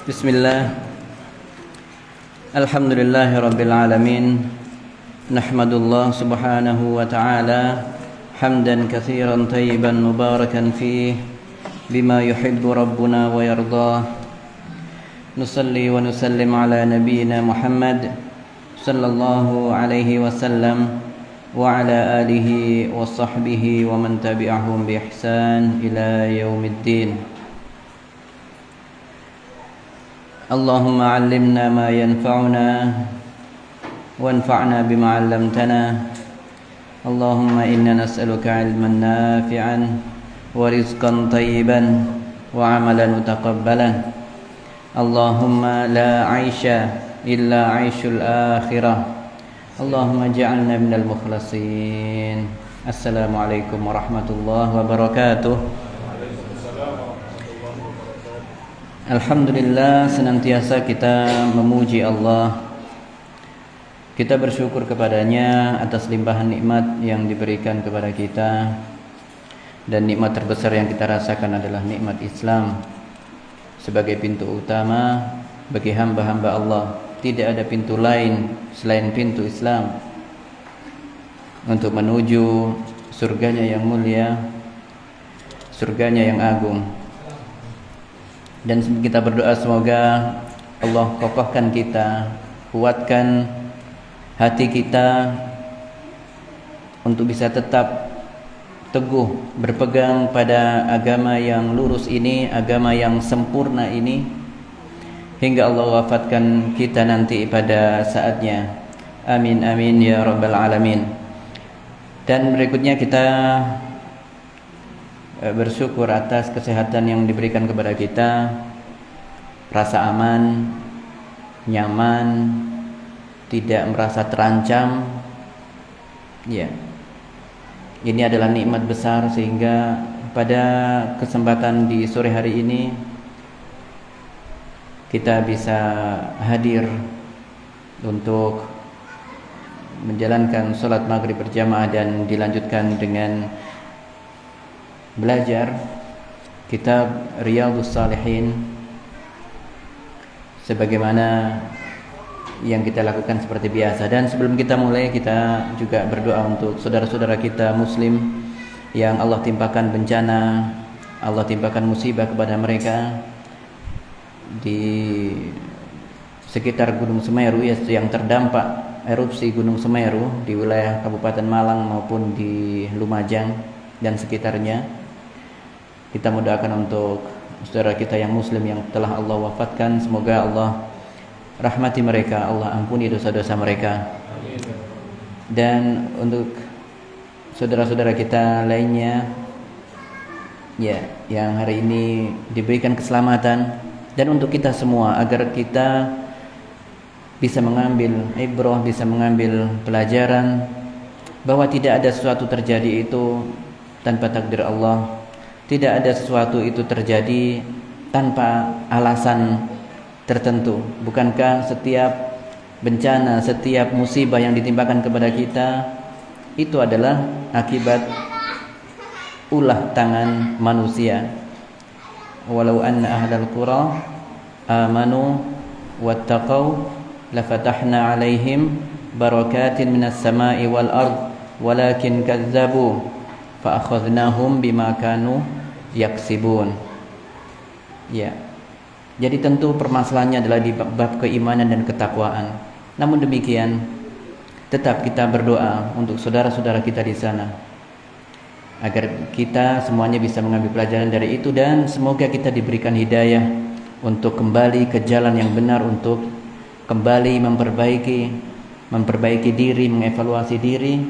Bismillah. Alhamdulillahi rabbil alamin. Nahmadullah subhanahu wa ta'ala hamdan katsiran tayyiban mubarakan fih bima yuhibbu rabbuna wa yardah. Nusalli wa nusallim ala nabiyyina Muhammad sallallahu alaihi wasallam wa ala alihi wa sahbihi wa man tabi'ahum bi ihsan ila yaumiddin. Allahumma 'allimna ma yanfa'una wanfa'na bima 'allamtana. Allahumma inna nas'aluka 'ilman nafi'an wa rizqan thayyiban wa 'amalan mutaqabbalan. Allahumma la 'aisha illa 'aishul akhirah. Allahumma ij'alna minal mukhlasin. Assalamualaikum warahmatullahi wabarakatuh. Alhamdulillah, senantiasa kita memuji Allah. Kita bersyukur kepadanya atas limpahan nikmat yang diberikan kepada kita. Dan nikmat terbesar yang kita rasakan adalah nikmat Islam sebagai pintu utama bagi hamba-hamba Allah. Tidak ada pintu lain selain pintu Islam untuk menuju surganya yang mulia, surganya yang agung. Dan kita berdoa semoga Allah kokohkan kita, kuatkan hati kita untuk bisa tetap teguh berpegang pada agama yang lurus ini, agama yang sempurna ini, hingga Allah wafatkan kita nanti pada saatnya. Amin amin ya rabbal alamin. Dan berikutnya kita bersyukur atas kesehatan yang diberikan kepada kita, rasa aman, nyaman, tidak merasa terancam. Ya, ini adalah nikmat besar sehingga pada kesempatan di sore hari ini kita bisa hadir untuk menjalankan sholat maghrib berjamaah dan dilanjutkan dengan belajar kitab Riyadhus Shalihin sebagaimana yang kita lakukan seperti biasa. Dan sebelum kita mulai, kita juga berdoa untuk saudara-saudara kita muslim yang Allah timpakan bencana, Allah timpakan musibah kepada mereka di sekitar Gunung Semeru yang terdampak erupsi Gunung Semeru di wilayah Kabupaten Malang maupun di Lumajang dan sekitarnya. Kita mendoakan untuk saudara kita yang muslim yang telah Allah wafatkan, semoga Allah rahmati mereka, Allah ampuni dosa-dosa mereka. Dan untuk saudara-saudara kita lainnya ya yang hari ini diberikan keselamatan, dan untuk kita semua agar kita bisa mengambil ibrah, bisa mengambil pelajaran bahwa tidak ada sesuatu terjadi itu tanpa takdir Allah. Tidak ada sesuatu itu terjadi tanpa alasan tertentu. Bukankah setiap bencana, setiap musibah yang ditimpakan kepada kita itu adalah akibat ulah tangan manusia. Walau anna ahlal qura amanu wattaqau lafatahna alaihim barakatin minas sama'i wal ard walakin kazzabu fa akhadnahum bima kanu yaksibun. Ya. Jadi tentu permasalahannya adalah di bab keimanan dan ketakwaan. Namun demikian, tetap kita berdoa untuk saudara-saudara kita di sana agar kita semuanya bisa mengambil pelajaran dari itu, dan semoga kita diberikan hidayah untuk kembali ke jalan yang benar, untuk kembali memperbaiki diri, mengevaluasi diri,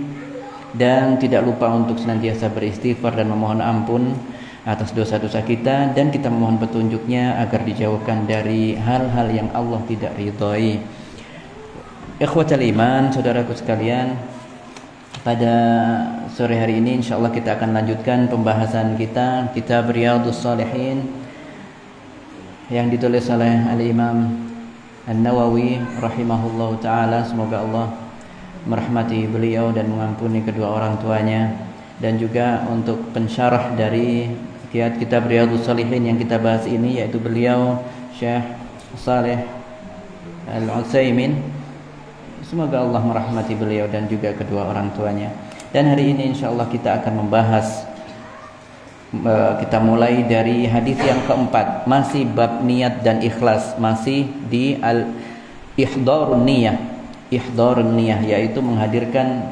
dan tidak lupa untuk senantiasa beristighfar dan memohon ampun atas dosa-dosa kita, dan kita memohon petunjuknya agar dijauhkan dari hal-hal yang Allah tidak ridhai. Ikhwatal iman, saudaraku sekalian, pada sore hari ini insyaallah kita akan lanjutkan pembahasan kita kitab Riyadhus Shalihin yang ditulis oleh Al-Imam An-Nawawi rahimahullahu taala. Semoga Allah merahmati beliau dan mengampuni kedua orang tuanya, dan juga untuk pensyarah dari kitab Riyadhus Shalihin yang kita bahas ini, yaitu beliau Syekh Saleh Al-Utsaimin. Semoga Allah merahmati beliau dan juga kedua orang tuanya. Dan hari ini insyaallah kita akan membahas, kita mulai dari hadis yang keempat, masih bab niat dan ikhlas, masih di ihdharun niyah. Ihdharun niyah yaitu menghadirkan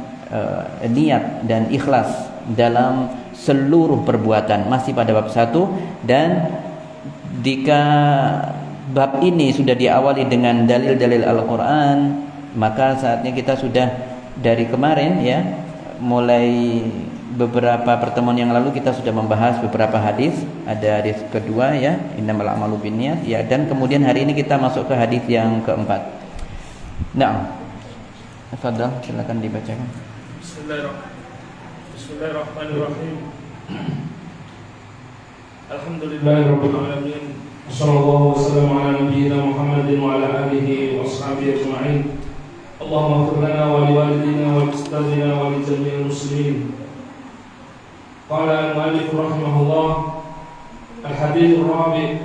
niat dan ikhlas dalam seluruh perbuatan, masih pada bab 1. Dan jika bab ini sudah diawali dengan dalil-dalil Al-Quran, maka saatnya kita sudah dari kemarin ya, mulai beberapa pertemuan yang lalu kita sudah membahas beberapa hadis. Ada hadis kedua ya, innamal a'malu binniyat ya, dan kemudian hari ini kita masuk ke hadis yang keempat. Nah, tafadhal, silakan dibacakan. Bismillahirrahmanirrahim. Alhamdulillahirabbil alamin. Wassallallahu wasallam ala nabiyyina Muhammadin wa ala alihi wa ashabihi ajma'in. Allahumma ighfir lana wa liwalidina wa ustadzina wa li jami'il muslimin. Qala al-mu'allif rahimahullah, al-hadits ar-rabi'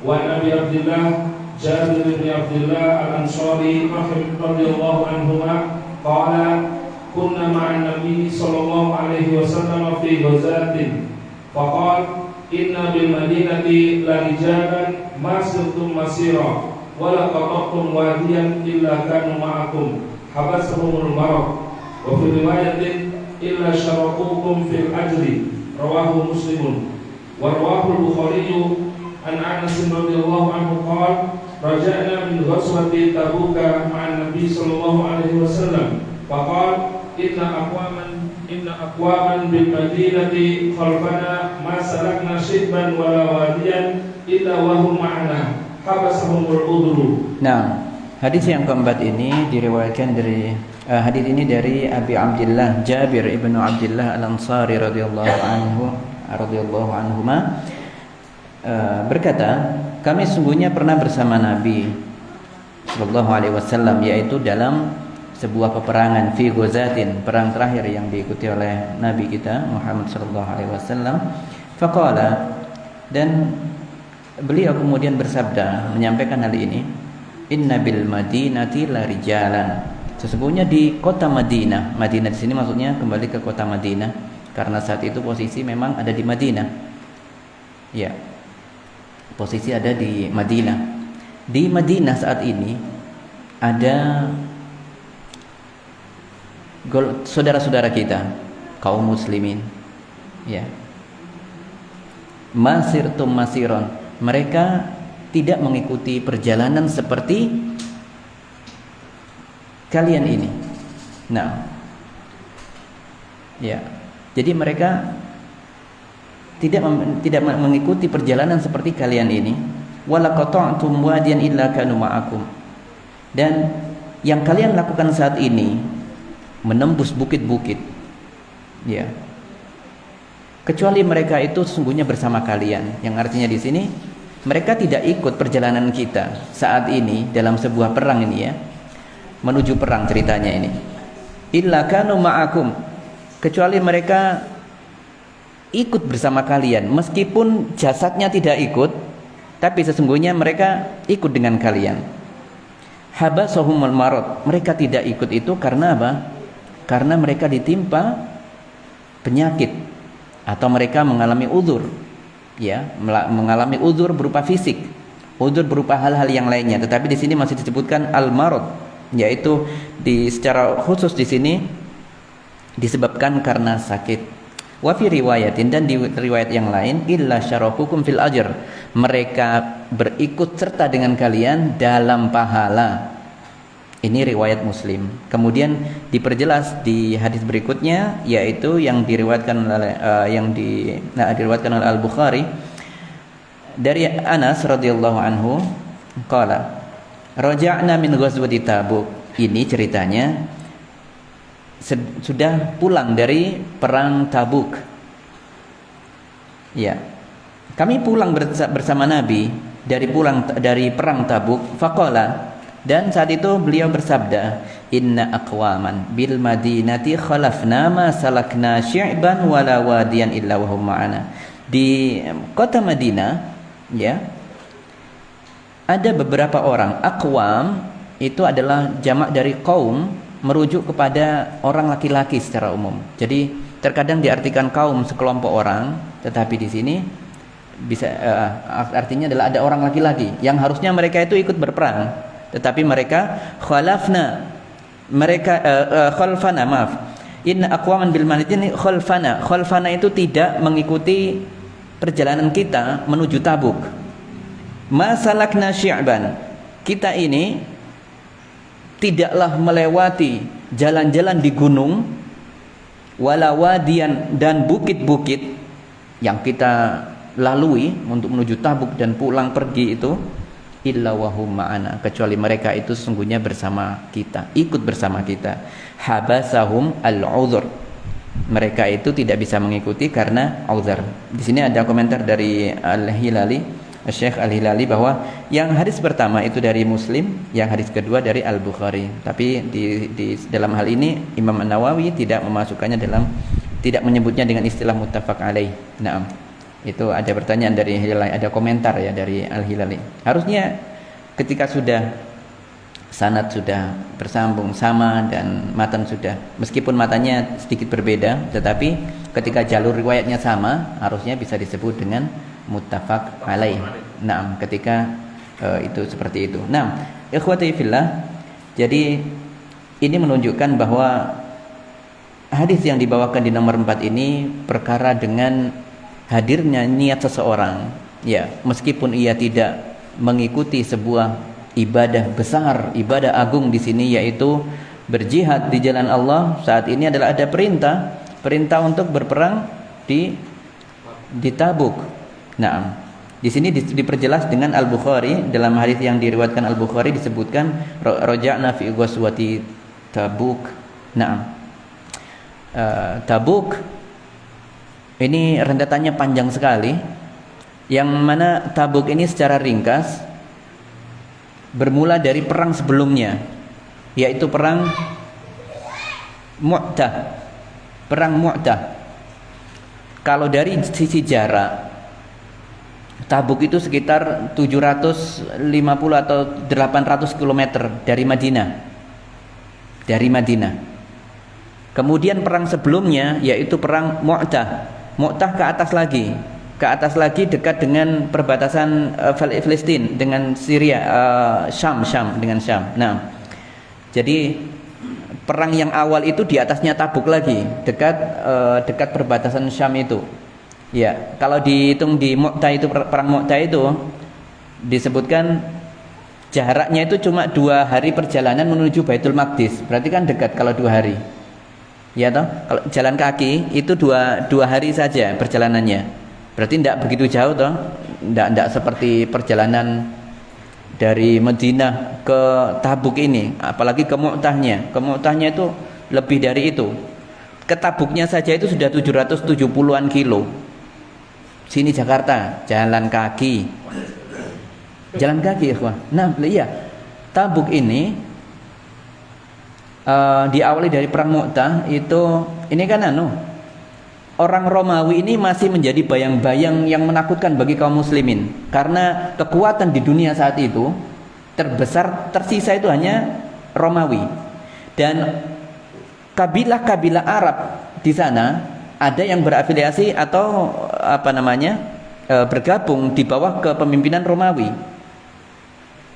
wa Abi Abdullah Jabir bin Abdullah al-Ansari radhiyallahu anhuma qala kunna ma'an nabiy sallallahu alaihi wasallam fi ghazatin faqala inna bil madinati la rijalan ma sirtum masira wa la qata'tum wadiyan illa kanu ma'akum habasahumul marad wa fi riwayatin illa syaraqukum fil ajri rawahu muslimun wa rawahu al-bukhari an Anas radhiyallahu anhu qala raja'na min ghazwati Tabuk ma'an nabiy sallallahu alaihi wasallam faqala inna aqwaman bil madinati khalfana ma salakna shibban wala wadiyan illa wa hum ma'ana habasahumul udhru. Nah, hadis yang keempat ini diriwayatkan dari hadis ini dari Abi Abdullah Jabir ibnu Abdullah Al-Ansari radhiyallahu anhuma berkata, kami sungguhnya pernah bersama Nabi sallallahu alaihi wasallam, yaitu dalam sebuah peperangan fi ghazatin, perang terakhir yang diikuti oleh Nabi kita Muhammad sallallahu alaihi wasallam. Faqala, dan beliau kemudian bersabda, menyampaikan hal ini, inna bil madinati la rijalan, sesungguhnya di kota Madinah. Madinah di sini maksudnya kembali ke kota Madinah karena saat itu posisi memang ada di Madinah. Ya. Posisi ada di Madinah. Di Madinah saat ini ada saudara-saudara kita kaum muslimin ya, masirtum masiron, mereka tidak mengikuti perjalanan seperti kalian ini. Nah ya, jadi mereka tidak mengikuti perjalanan seperti kalian ini. Wala qata'tum wadiyan illa kanu ma'akum, dan yang kalian lakukan saat ini menembus bukit-bukit ya, kecuali mereka itu sesungguhnya bersama kalian. Yang artinya di sini mereka tidak ikut perjalanan kita saat ini dalam sebuah perang ini ya, menuju perang ceritanya ini. Illa kanu ma'akum, kecuali mereka ikut bersama kalian, meskipun jasadnya tidak ikut, tapi sesungguhnya mereka ikut dengan kalian. Habasahumul marad, mereka tidak ikut itu karena apa? Karena mereka ditimpa penyakit atau mereka mengalami uzur ya, mengalami uzur berupa fisik, uzur berupa hal-hal yang lainnya. Tetapi di sini masih disebutkan al-marad, yaitu secara khusus di sini disebabkan karena sakit. Wa fi riwayatin, dan di riwayat yang lain, illa syarakukum fil ajr, mereka berikut serta dengan kalian dalam pahala. Ini riwayat Muslim. Kemudian diperjelas di hadis berikutnya, yaitu yang diriwayatkan oleh diriwayatkan oleh Al-Bukhari dari Anas radhiyallahu anhu qala raja'na min ghazwati Tabuk. Ini ceritanya sudah pulang dari perang Tabuk. Ya. Kami pulang bersama Nabi dari perang Tabuk. Faqala, dan saat itu beliau bersabda, inna aqwaman bil madinati khalafna ma salakna syi'ban wala wadiyan illa wa hum ma'ana. Di kota Madinah ya, ada beberapa orang. Aqwam itu adalah jamak dari qaum, merujuk kepada orang laki-laki secara umum. Jadi terkadang diartikan kaum sekelompok orang, tetapi di sini bisa artinya adalah ada orang laki-laki yang harusnya mereka itu ikut berperang, tetapi mereka khalafna, mereka khalfana, maaf. Inna aqwaman bil Madinah khalfana. Khalfana itu tidak mengikuti perjalanan kita menuju Tabuk. Masalakna syi'ban. Kita ini tidaklah melewati jalan-jalan di gunung, walawadian dan bukit-bukit yang kita lalui untuk menuju Tabuk dan pulang pergi itu, illa wahum ma'ana, kecuali mereka itu sesungguhnya bersama kita, ikut bersama kita. Habasahum al-uzur, mereka itu tidak bisa mengikuti karena uzur. Di sini ada komentar dari Al-Hilali, Syekh Al-Hilali, bahwa yang hadis pertama itu dari Muslim, yang hadis kedua dari Al-Bukhari. Tapi di dalam hal ini Imam An-Nawawi tidak memasukkannya dalam, tidak menyebutnya dengan istilah muttafaq alaih. Naam. Itu ada pertanyaan dari Hilali, ada komentar ya dari Al-Hilali. Harusnya ketika sudah sanad sudah bersambung sama dan matan sudah, meskipun matanya sedikit berbeda, tetapi ketika jalur riwayatnya sama, harusnya bisa disebut dengan muttafaq alaih. Naam, ketika itu seperti itu. Naam, ikhwati fillah. Jadi ini menunjukkan bahwa hadis yang dibawakan di nomor 4 ini perkara dengan hadirnya niat seseorang, ya, meskipun ia tidak mengikuti sebuah ibadah besar, ibadah agung di sini, yaitu berjihad di jalan Allah. Saat ini adalah ada perintah untuk berperang di Tabuk. Nah, di sini diperjelas dengan Al-Bukhari, dalam hadis yang diriwayatkan Al-Bukhari disebutkan raja'na fi ghazwati Tabuk. Nah, Tabuk ini rentetannya panjang sekali, yang mana Tabuk ini secara ringkas bermula dari perang sebelumnya, yaitu perang Mu'tah. Perang Mu'tah. Kalau dari sisi jarak, Tabuk itu sekitar 750 atau 800 km dari Madinah. Dari Madinah. Kemudian perang sebelumnya yaitu perang Mu'tah. Mu'tah ke atas lagi. Ke atas lagi dekat dengan perbatasan Palestina dengan Syria, Syam dengan Syam. Nah, jadi perang yang awal itu di atasnya Tabuk lagi, dekat perbatasan Syam itu. Ya, kalau dihitung di Mu'tah itu, perang Mu'tah itu disebutkan jaraknya itu cuma 2 hari perjalanan menuju Baitul Maqdis. Berarti kan dekat kalau 2 hari. Ya toh? Kalau jalan kaki itu 2 hari saja perjalanannya. Berarti tidak begitu jauh toh, tidak seperti perjalanan dari Madinah ke Tabuk ini, apalagi ke Mu'tahnya. Ke Mu'tahnya itu lebih dari itu. Ke Tabuknya saja itu sudah 770-an kilo. Sini Jakarta, jalan kaki. Jalan kaki, ikhwah. Nah, iya. Tabuk ini diawali dari perang Mu'tah itu, ini kan orang Romawi ini masih menjadi bayang-bayang yang menakutkan bagi kaum muslimin, karena kekuatan di dunia saat itu terbesar tersisa itu hanya Romawi, dan kabilah-kabilah Arab di sana ada yang berafiliasi atau bergabung di bawah kepemimpinan Romawi.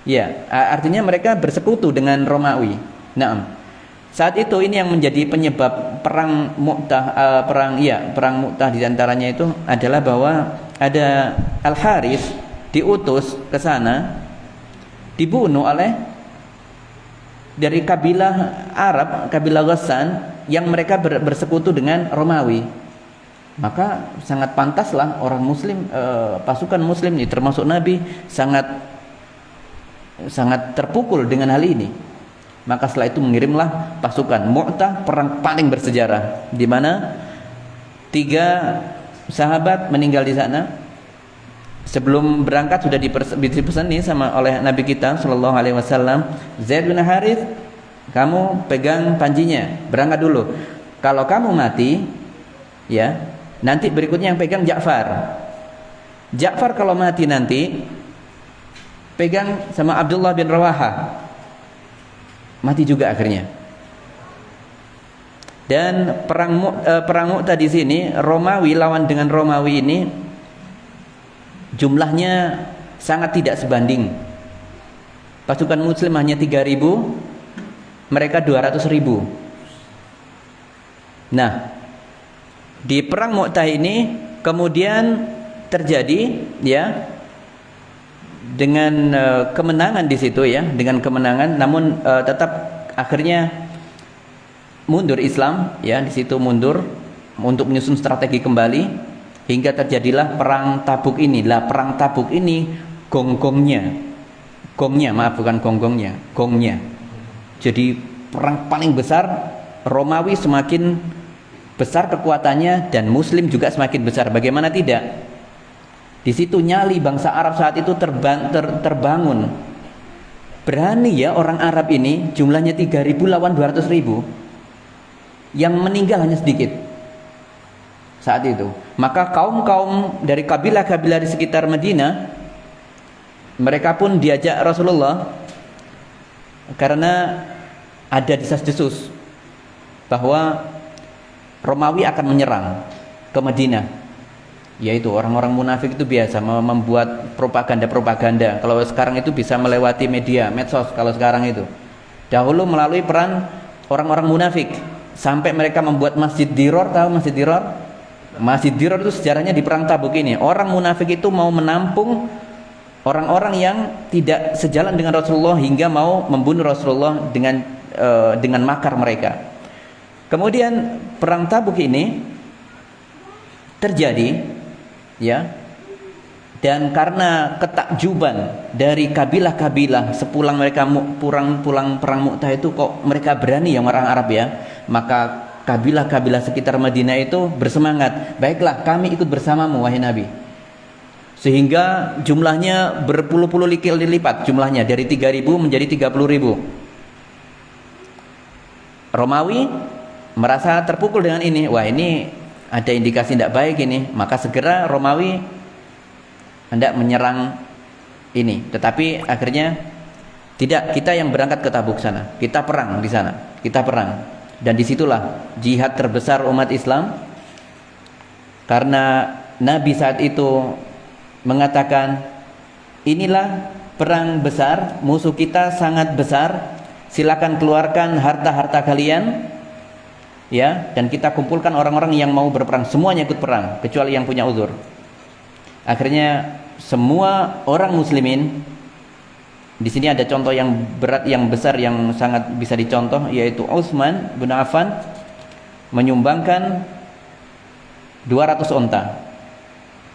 Ya, artinya mereka bersekutu dengan Romawi. Nah, saat itu ini yang menjadi penyebab perang Mu'tah, perang Mu'tah di antaranya itu adalah bahwa ada Al-Harith diutus ke sana, dibunuh oleh dari kabilah Arab, kabilah Ghassan yang mereka bersekutu dengan Romawi. Maka sangat pantaslah orang muslim, pasukan muslim ini termasuk Nabi sangat terpukul dengan hal ini. Maka setelah itu mengirimlah pasukan Mu'tah, perang paling bersejarah, di mana 3 sahabat meninggal di sana. Sebelum berangkat sudah dipesani oleh Nabi kita Shallallahu Alaihi Wasallam, Zaid bin Harith, kamu pegang panjinya, berangkat dulu. Kalau kamu mati, ya nanti berikutnya yang pegang Ja'far. Ja'far kalau mati nanti, pegang sama Abdullah bin Rawaha, mati juga akhirnya. Dan perang Mu'tah di sini, Romawi lawan dengan Romawi ini jumlahnya sangat tidak sebanding. Pasukan Muslim hanya 3.000, mereka 200.000. Nah, di perang Mu'tah ini kemudian terjadi ya dengan kemenangan di situ ya, dengan kemenangan, namun tetap akhirnya mundur Islam ya, di situ mundur untuk menyusun strategi kembali hingga terjadilah perang Tabuk ini. Lah perang Tabuk ini gongnya, maaf bukan gonggongnya, gongnya. Jadi perang paling besar, Romawi semakin besar kekuatannya dan Muslim juga semakin besar. Bagaimana tidak? Di situ nyali bangsa Arab saat itu terbangun. Berani ya orang Arab ini, jumlahnya 3.000 lawan 200.000. Yang meninggal hanya sedikit saat itu. Maka kaum-kaum dari kabilah-kabilah di sekitar Madinah, mereka pun diajak Rasulullah karena ada desas-desus bahwa Romawi akan menyerang ke Madinah. Yaitu orang-orang munafik itu biasa membuat propaganda. Kalau sekarang itu bisa melewati media, medsos kalau sekarang itu. Dahulu melalui peran orang-orang munafik sampai mereka membuat Masjid Diror. Tahu Masjid Diror? Masjid Diror itu sejarahnya di perang Tabuk ini. Orang munafik itu mau menampung orang-orang yang tidak sejalan dengan Rasulullah hingga mau membunuh Rasulullah dengan makar mereka. Kemudian perang Tabuk ini terjadi ya, dan karena ketakjuban dari kabilah-kabilah sepulang mereka pulang perang Mu'tah itu, kok mereka berani yang orang Arab ya, maka kabilah-kabilah sekitar Madinah itu bersemangat, baiklah kami ikut bersamamu wahai Nabi. Sehingga jumlahnya berpuluh-puluh kali lipat jumlahnya, dari 3.000 menjadi 30.000. Romawi merasa terpukul dengan ini, wah ini ada indikasi tidak baik ini, maka segera Romawi hendak menyerang ini. Tetapi akhirnya tidak, kita yang berangkat ke Tabuk sana, kita perang di sana, kita perang. Dan disitulah jihad terbesar umat Islam, karena Nabi saat itu mengatakan, inilah perang besar, musuh kita sangat besar, silakan keluarkan harta-harta kalian ya, dan kita kumpulkan orang-orang yang mau berperang, semuanya ikut perang kecuali yang punya uzur. Akhirnya semua orang muslimin, di sini ada contoh yang berat, yang besar, yang sangat bisa dicontoh, yaitu Utsman bin Affan menyumbangkan 200 onta,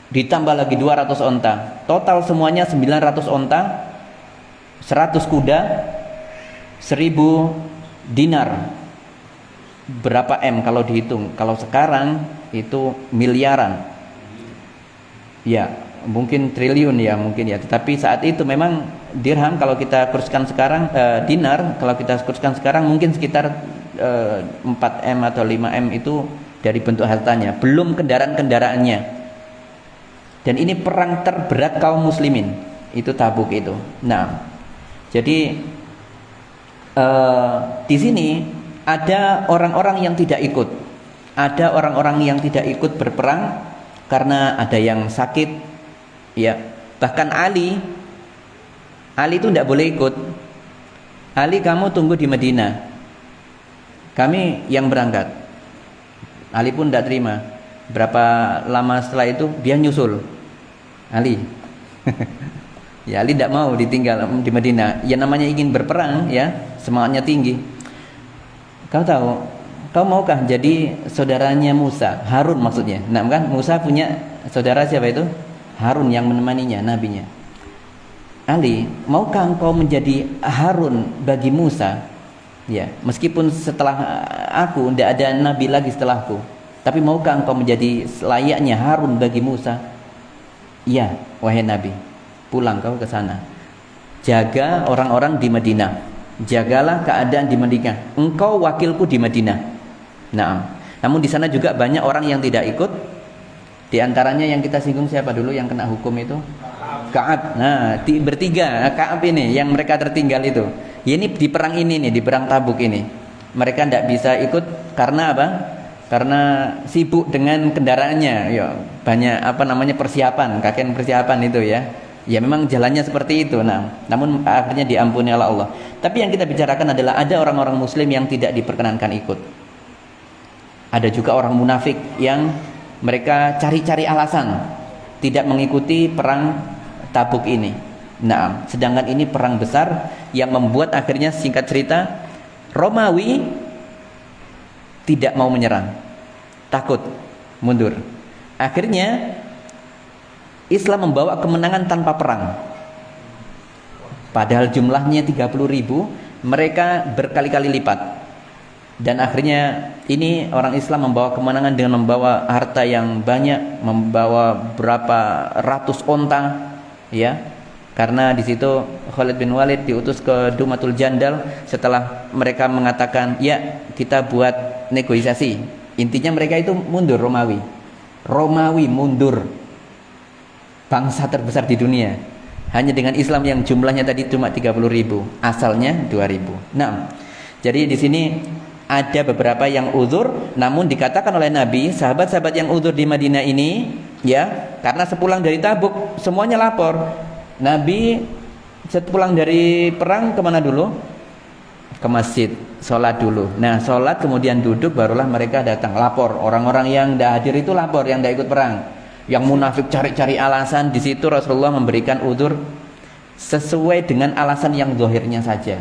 ditambah lagi 200 onta, total semuanya 900 onta, 100 kuda, 1000 dinar. Berapa M kalau dihitung? Kalau sekarang itu miliaran. Ya, mungkin triliun ya, mungkin ya. Tetapi saat itu memang dirham kalau kita kurskan sekarang, dinar kalau kita kurskan sekarang mungkin sekitar 4M atau 5M itu dari bentuk hartanya, belum kendaraan-kendaraannya. Dan ini perang terberat kaum muslimin, itu Tabuk itu. Nah, jadi di sini ada orang-orang yang tidak ikut. Ada orang-orang yang tidak ikut berperang karena ada yang sakit ya. Bahkan Ali itu tidak boleh ikut. Ali, kamu tunggu di Madinah, kami yang berangkat. Ali pun tidak terima. Berapa lama setelah itu dia nyusul Ali. Ya, Ali tidak mau ditinggal di Madinah. Ya namanya ingin berperang ya, semangatnya tinggi. Kau tahu, kau maukah jadi saudaranya Musa, Harun maksudnya. Nah kan Musa punya saudara siapa itu? Harun yang menemaninya, nabinya. Ali, maukah engkau menjadi Harun bagi Musa? Ya, meskipun setelah aku tidak ada nabi lagi setelahku, tapi maukah engkau menjadi layaknya Harun bagi Musa? Iya, wahai Nabi, pulang kau ke sana. Jaga orang-orang di Madinah. Jagalah keadaan di Madinah. Engkau wakilku di Madinah. Nah, namun di sana juga banyak orang yang tidak ikut. Di antaranya yang kita singgung siapa dulu yang kena hukum itu? Ka'ab. Nah, bertiga Ka'ab ini yang mereka tertinggal itu. Ya, ini di perang ini nih, di perang Tabuk ini. Mereka tidak bisa ikut karena apa? Karena sibuk dengan kendaraannya. Ya, banyak persiapan, kakek persiapan itu ya. Ya memang jalannya seperti itu. Nah, namun akhirnya diampuni oleh Allah. Tapi yang kita bicarakan adalah ada orang-orang muslim yang tidak diperkenankan ikut. Ada juga orang munafik yang mereka cari-cari alasan tidak mengikuti perang Tabuk ini. Nah, sedangkan ini perang besar yang membuat akhirnya singkat cerita Romawi tidak mau menyerang. Takut mundur. Akhirnya Islam membawa kemenangan tanpa perang. Padahal jumlahnya 30.000, mereka berkali-kali lipat. Dan akhirnya ini orang Islam membawa kemenangan dengan membawa harta yang banyak, membawa berapa ratus onta, ya. Karena di situ Khalid bin Walid diutus ke Dumatul Jandal setelah mereka mengatakan, "Ya, kita buat negosiasi." Intinya mereka itu mundur Romawi. Romawi mundur. Bangsa terbesar di dunia hanya dengan Islam yang jumlahnya tadi cuma 30.000, asalnya 2.000. Nah, jadi di sini ada beberapa yang uzur, namun dikatakan oleh Nabi, sahabat-sahabat yang uzur di Madinah ini, ya, karena sepulang dari Tabuk semuanya lapor. Nabi sepulang dari perang kemana dulu? Ke masjid, sholat dulu. Nah, sholat kemudian duduk, barulah mereka datang lapor. Orang-orang yang tidak hadir itu lapor, yang tidak ikut perang. Yang munafik cari-cari alasan. Di situ Rasulullah memberikan uzur sesuai dengan alasan yang zahirnya saja.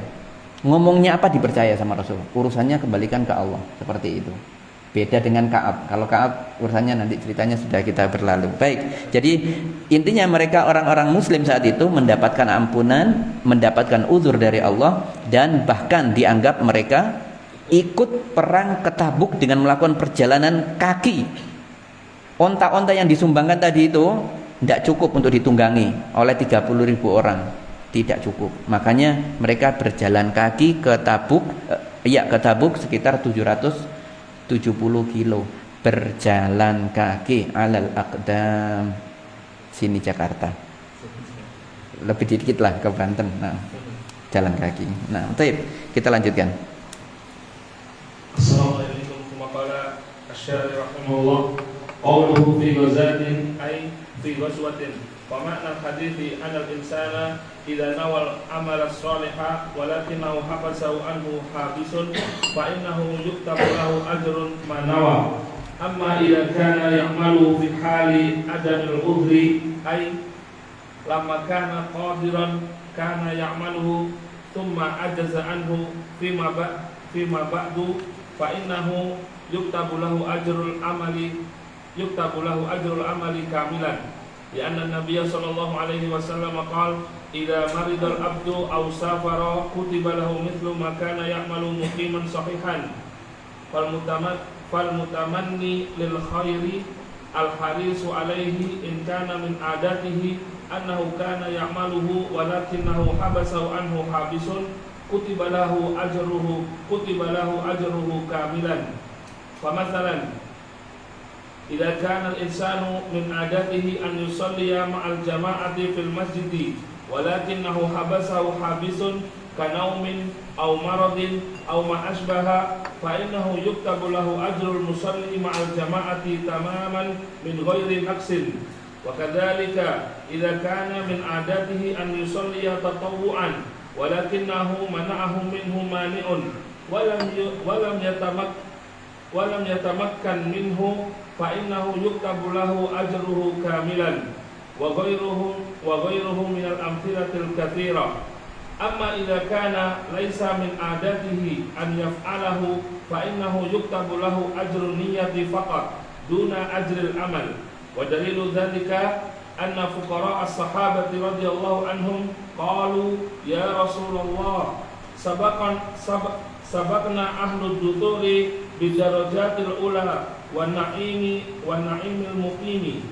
Ngomongnya apa dipercaya sama Rasul, urusannya kembalikan ke Allah, seperti itu. Beda dengan Ka'ab. Kalau Ka'ab urusannya nanti ceritanya sudah kita berlalu. Baik, jadi intinya mereka orang-orang muslim saat itu mendapatkan ampunan, mendapatkan uzur dari Allah, dan bahkan dianggap mereka ikut perang ke Tabuk dengan melakukan perjalanan kaki. Onta-onta yang disumbangkan tadi itu tidak cukup untuk ditunggangi oleh 30.000 orang, tidak cukup. Makanya mereka berjalan kaki ke Tabuk, ke Tabuk sekitar 770 kilo berjalan kaki alal aqdam. Sini Jakarta, lebih dikit lah ke Banten. Nah, jalan kaki. Nah, baik, kita lanjutkan. Assalamualaikum warahmatullahi wabarakatuh. Qawluhu fi ghazatin ay fi ghazwatin. Wa ma'na hadithi anna al-insana idza nawal amala shaliha walakinahu habasahu anhu habisun fa innahu yuktabu lahu ajrun ma nawa. Amma idza kana ya'malu fi hali adamil udhri ay lamma kana qadiran kana ya'maluhu thumma ajaza anhu fima ba'du fa innahu yuktabu lahu ajrul amali kamilan. Lianna Nabiya sallallahu alaihi wasallam qala idza maridal abdu aw safara kutiba lahu mithlu ma kana ya'malu muqiman sahihan. Fal mutamanni lil khairi al harisu alaihi in kana min adatihi annahu kana ya'maluhu walakinahu habasahu anhu habisun kutiba lahu ajruhu kamilan. Famathalan idza kana al-insanu min adatihi an yusalliya ma'al jama'ati fil masjidi walakinahu habasahu habisun kanaumin aw maradin aw ma asbaha fa innahu yuktabu lahu ajrul musalli ma'al jama'ati tamaman min ghairi naqsin. Wa kadzalika idza kana min adatihi an yusalliya tatawwu'an walakinahu mana'ahu minhu mani'un walam yatamakkan minhu fa innahu yuktabu lahu ajruhu kamilan wa ghayruhu min al-amthilatil katsira. Amma idza kana laisa min adatihi an yaf'alahu fa innahu yuktabu lahu ajrun niyyati faqat duna ajril amal. Wa dalilu dzalika anna fuqara as-sahabati radhiyallahu anhum qalu ya Rasulullah sabaqna ahlud duturi bidarajatil ula wan na'imil muqimi,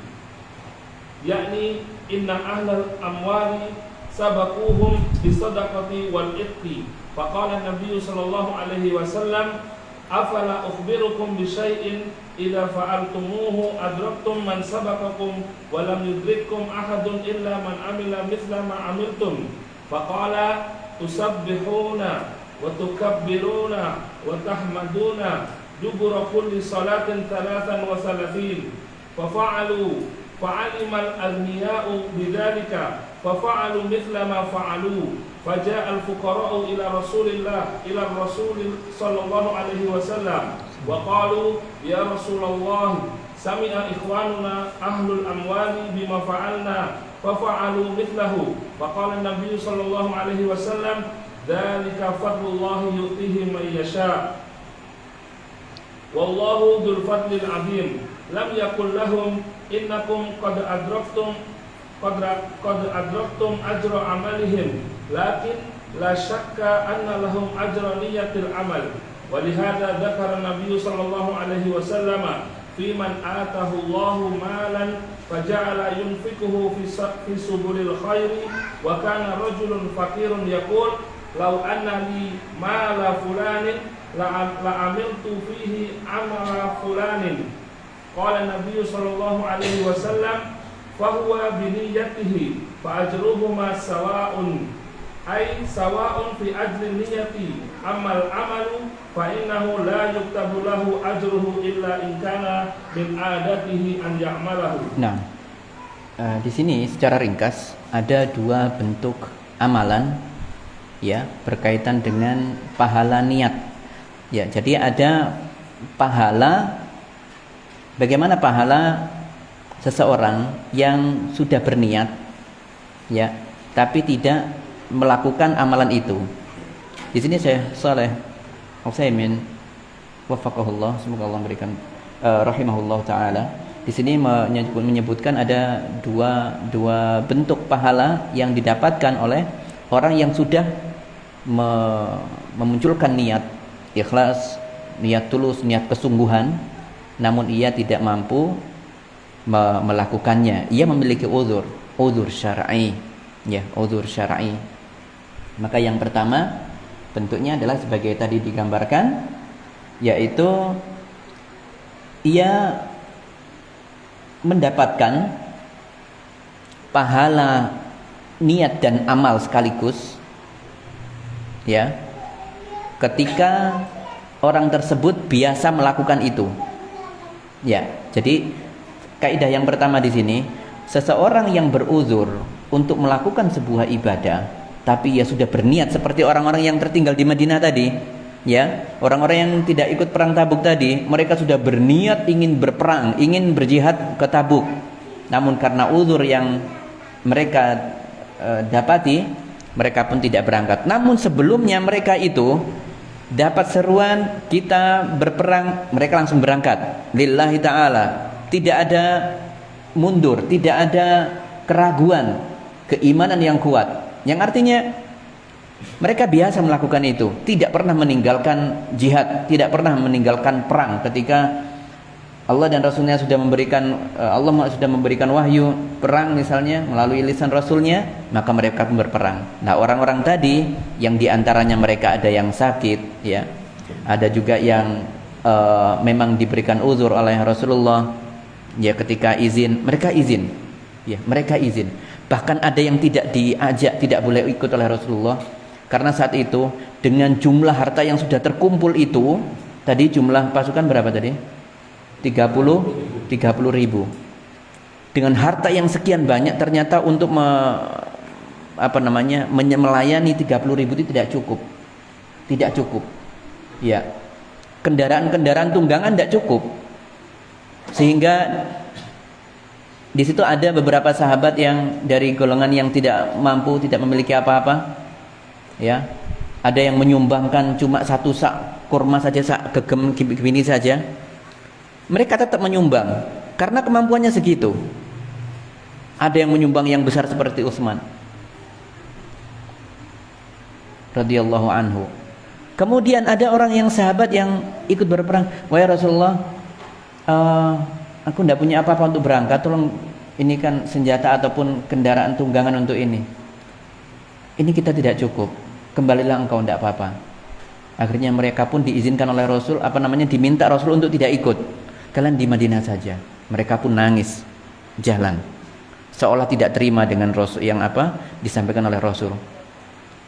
yakni inna ahlal amwali sabaquhum bisadaqati wal iqti. Faqala Nabi sallallahu alaihi wasallam afala ukhbirukum bi syai'in idza fa'altumuhu adraktum man sabaqakum wa lam yudrikkum ahadun illa man amila mithla ma amiltum. Faqala tusabbihuna wa tukabbiruna wa tahmaduna dubura kulli salatin 33. Fafa'alu fa'alimal aghniya'u bidzalika fafa'alu mithla ma fa'alu. Faja'a al-fuqara'u ila Rasulillah sallallahu alaihi wasallam wa qalu ya Rasulullah sami'a ikhwanuna ahlul amwali bima fa'alna fafa'alu mithlahu. Faqala an-nabiy sallallahu alaihi wasallam dzalika fadlullahi yu'tihi man yasha' wallahu dzul fadlil 'adzim. Lam yakul lahum innakum qad adraktum ajra amalihim lakin la syakka anna lahum ajra niyatil amal. Walihada dzakara Nabi sallallahu alaihi wasallam fi man atahu Allahu malan faja'ala yunfiquhu fi subulil khairi wa kana rajulun faqirun yaqul law anna li mala fulanin la amiltu fihi amala fulanin. Qala Nabi sallallahu alaihi wasallam fahuwa biniyatihi fa ajruhuma sawa'un ay sawa'un fi ajri niyati amal amalu fa innahu la yuktabu lahu ajruhu illa in kana min adatihi an ya'malahu. Nah, di sini secara ringkas ada dua bentuk amalan ya berkaitan dengan pahala niat. Ya, jadi ada pahala, bagaimana pahala seseorang yang sudah berniat ya tapi tidak melakukan amalan itu. Di sini Syekh Shalih Utsaimin wafaqahullah, semoga Allah memberikan rahimahullah taala, di sini menyebutkan ada dua bentuk pahala yang didapatkan oleh orang yang sudah memunculkan niat ikhlas, niat tulus, niat kesungguhan, namun ia tidak mampu melakukannya. Ia memiliki uzur syar'i, ya, uzur syar'i. Maka yang pertama bentuknya adalah sebagai tadi digambarkan, yaitu ia mendapatkan pahala niat dan amal sekaligus, ya, ketika orang tersebut biasa melakukan itu. Ya, jadi kaidah yang pertama di sini, seseorang yang beruzur untuk melakukan sebuah ibadah, tapi ia sudah berniat seperti orang-orang yang tertinggal di Madinah tadi, ya, orang-orang yang tidak ikut perang Tabuk tadi, mereka sudah berniat ingin berperang, ingin berjihad ke Tabuk, namun karena uzur yang mereka dapati, mereka pun tidak berangkat. Namun sebelumnya mereka itu dapat seruan kita berperang, mereka langsung berangkat lillahi ta'ala, tidak ada mundur, tidak ada keraguan, keimanan yang kuat, yang artinya mereka biasa melakukan itu, tidak pernah meninggalkan jihad, tidak pernah meninggalkan perang. Ketika Allah dan Rasulnya sudah memberikan, Allah sudah memberikan wahyu perang misalnya melalui lisan Rasulnya, maka mereka pun berperang. Nah, orang-orang tadi yang diantaranya mereka ada yang sakit, ya, ada juga yang memang diberikan uzur oleh Rasulullah, ya, ketika izin, mereka izin, ya, mereka izin. Bahkan ada yang tidak diajak, tidak boleh ikut oleh Rasulullah, karena saat itu dengan jumlah harta yang sudah terkumpul itu, tadi jumlah pasukan berapa tadi? 30 ribu. Dengan harta yang sekian banyak, ternyata untuk melayani 30 ribu itu tidak cukup. Tidak cukup. Ya. Kendaraan-kendaraan tunggangan tidak cukup. Sehingga di situ ada beberapa sahabat yang dari golongan yang tidak mampu, tidak memiliki apa-apa. Ya. Ada yang menyumbangkan cuma satu sak kurma saja, sak gegem gini saja. Mereka tetap menyumbang karena kemampuannya segitu. Ada yang menyumbang yang besar seperti Utsman radhiyallahu anhu. Kemudian ada orang yang sahabat yang ikut berperang, wahai Rasulullah, aku tidak punya apa-apa untuk berangkat, tolong ini kan senjata ataupun kendaraan tunggangan untuk ini kita tidak cukup, kembalilah engkau, tidak apa-apa. Akhirnya mereka pun diizinkan oleh Rasul, diminta Rasul untuk tidak ikut. Kalian di Madinah saja. Mereka pun nangis jalan, seolah tidak terima dengan Rasul yang disampaikan oleh Rasul.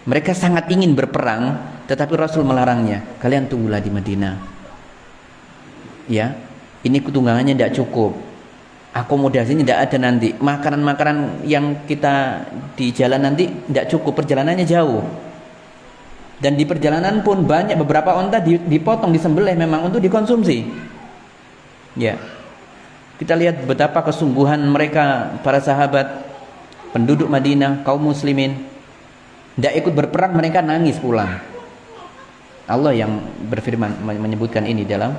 Mereka sangat ingin berperang, tetapi Rasul melarangnya. Kalian tunggulah di Madinah. Ya, ini tunggangannya tidak cukup. Akomodasinya tidak ada nanti. Makanan-makanan yang kita di jalan nanti tidak cukup. Perjalanannya jauh. Dan di perjalanan pun banyak beberapa onta dipotong, disembelih memang untuk dikonsumsi. Ya, kita lihat betapa kesungguhan mereka, para sahabat, penduduk Madinah, kaum muslimin. Tidak ikut berperang, mereka nangis pulang. Allah yang berfirman menyebutkan ini dalam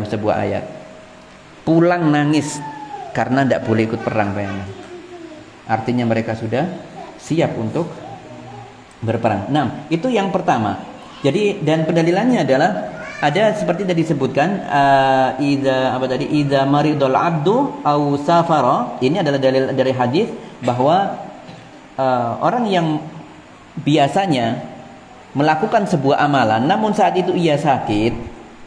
sebuah ayat. Pulang nangis karena tidak boleh ikut perang, bayangkan. Artinya mereka sudah siap untuk berperang. Nah, itu yang pertama. Jadi, dan pendalilannya adalah ada seperti tadi disebutkan, idza maridul abdu au safara. Ini adalah dalil dari hadis bahwa orang yang biasanya melakukan sebuah amalan namun saat itu ia sakit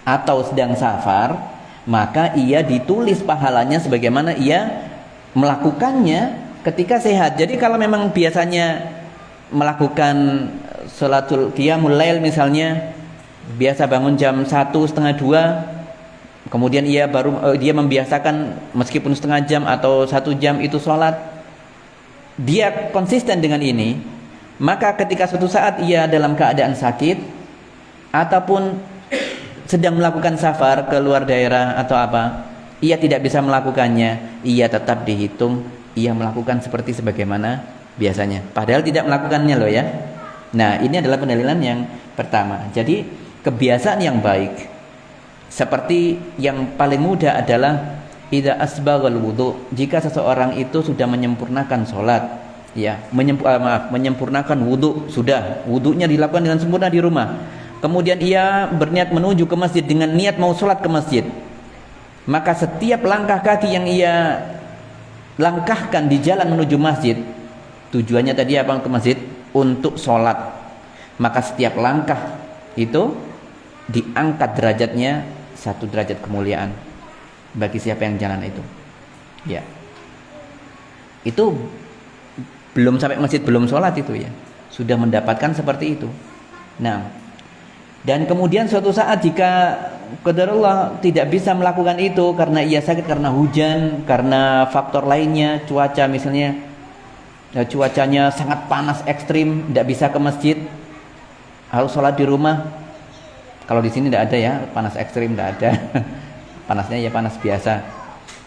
atau sedang safar, maka ia ditulis pahalanya sebagaimana ia melakukannya ketika sehat. Jadi kalau memang biasanya melakukan sholatul qiyamul lail misalnya, biasa bangun jam 1:30, kemudian dia membiasakan meskipun setengah jam atau 1 jam itu sholat, dia konsisten dengan ini, maka ketika suatu saat ia dalam keadaan sakit ataupun sedang melakukan safar ke luar daerah atau ia tidak bisa melakukannya, ia tetap dihitung ia melakukan seperti sebagaimana biasanya, padahal tidak melakukannya loh ya. Nah, ini adalah pendalilan yang pertama. Jadi kebiasaan yang baik seperti yang paling mudah adalah idza asbaghal wudu, jika seseorang itu sudah menyempurnakan sholat, ya, menyempurnakan wudu, sudah wudunya dilakukan dengan sempurna di rumah, kemudian ia berniat menuju ke masjid dengan niat mau sholat ke masjid, maka setiap langkah kaki yang ia langkahkan di jalan menuju masjid, tujuannya tadi apa? Ke masjid untuk sholat, maka setiap langkah itu diangkat derajatnya 1 derajat kemuliaan bagi siapa yang jalan itu. Ya, itu belum sampai masjid, belum sholat itu ya, sudah mendapatkan seperti itu. Nah, dan kemudian suatu saat jika qadarullah tidak bisa melakukan itu karena ia sakit, karena hujan, karena faktor lainnya, cuaca misalnya, cuacanya sangat panas ekstrim, tidak bisa ke masjid, harus sholat di rumah. Kalau di sini tidak ada ya, panas ekstrim tidak ada. Panasnya ya panas biasa.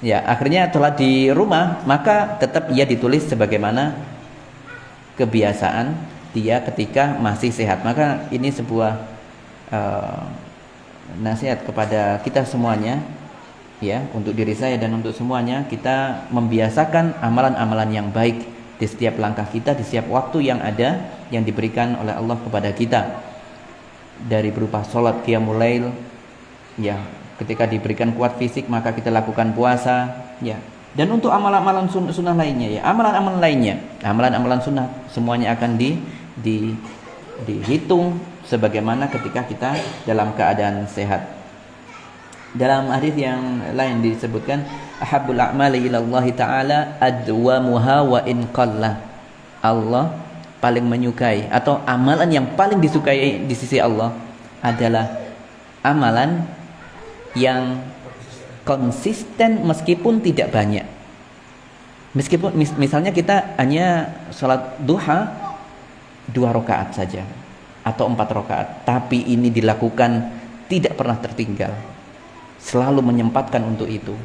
Ya, akhirnya sholat di rumah, maka tetap ia ditulis sebagaimana kebiasaan dia ketika masih sehat. Maka ini sebuah nasihat kepada kita semuanya, ya, untuk diri saya dan untuk semuanya, kita membiasakan amalan-amalan yang baik di setiap langkah kita, di setiap waktu yang ada yang diberikan oleh Allah kepada kita, dari berupa sholat qiyamul lail, ya, ketika diberikan kuat fisik maka kita lakukan puasa, ya, dan untuk amalan-amalan sunnah lainnya, ya, amalan-amalan lainnya, amalan-amalan sunnah semuanya akan dihitung sebagaimana ketika kita dalam keadaan sehat. Dalam hadis yang lain disebutkan, ahabbul a'mali ilallahi ta'ala adwamuha wa in qalla. Allah paling menyukai, atau amalan yang paling disukai di sisi Allah adalah amalan yang konsisten meskipun tidak banyak. Meskipun misalnya kita hanya sholat duha 2 rakaat saja atau 4 rakaat, tapi ini dilakukan tidak pernah tertinggal, selalu menyempatkan untuk itu,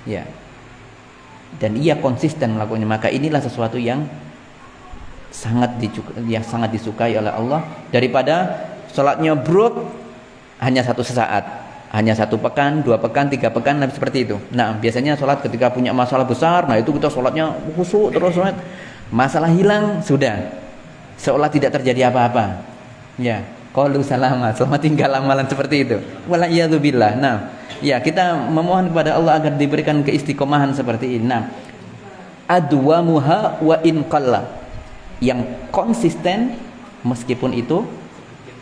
ya, dan ia konsisten melakukannya, maka inilah sesuatu yang sangat disukai oleh Allah, daripada sholatnya brut hanya 1 saat, hanya 1 pekan, 2 pekan, 3 pekan, seperti itu. Nah, biasanya sholat ketika punya masalah besar, nah itu kita sholatnya khusyuk terus, masalah hilang sudah seolah tidak terjadi apa-apa, ya, qalu salama, selamat tinggal amalan seperti itu, wala'iyadzubillah. Nah, ya, kita memohon kepada Allah agar diberikan keistiqomahan seperti ini. Nah, adwamuha wa in qalla, yang konsisten meskipun itu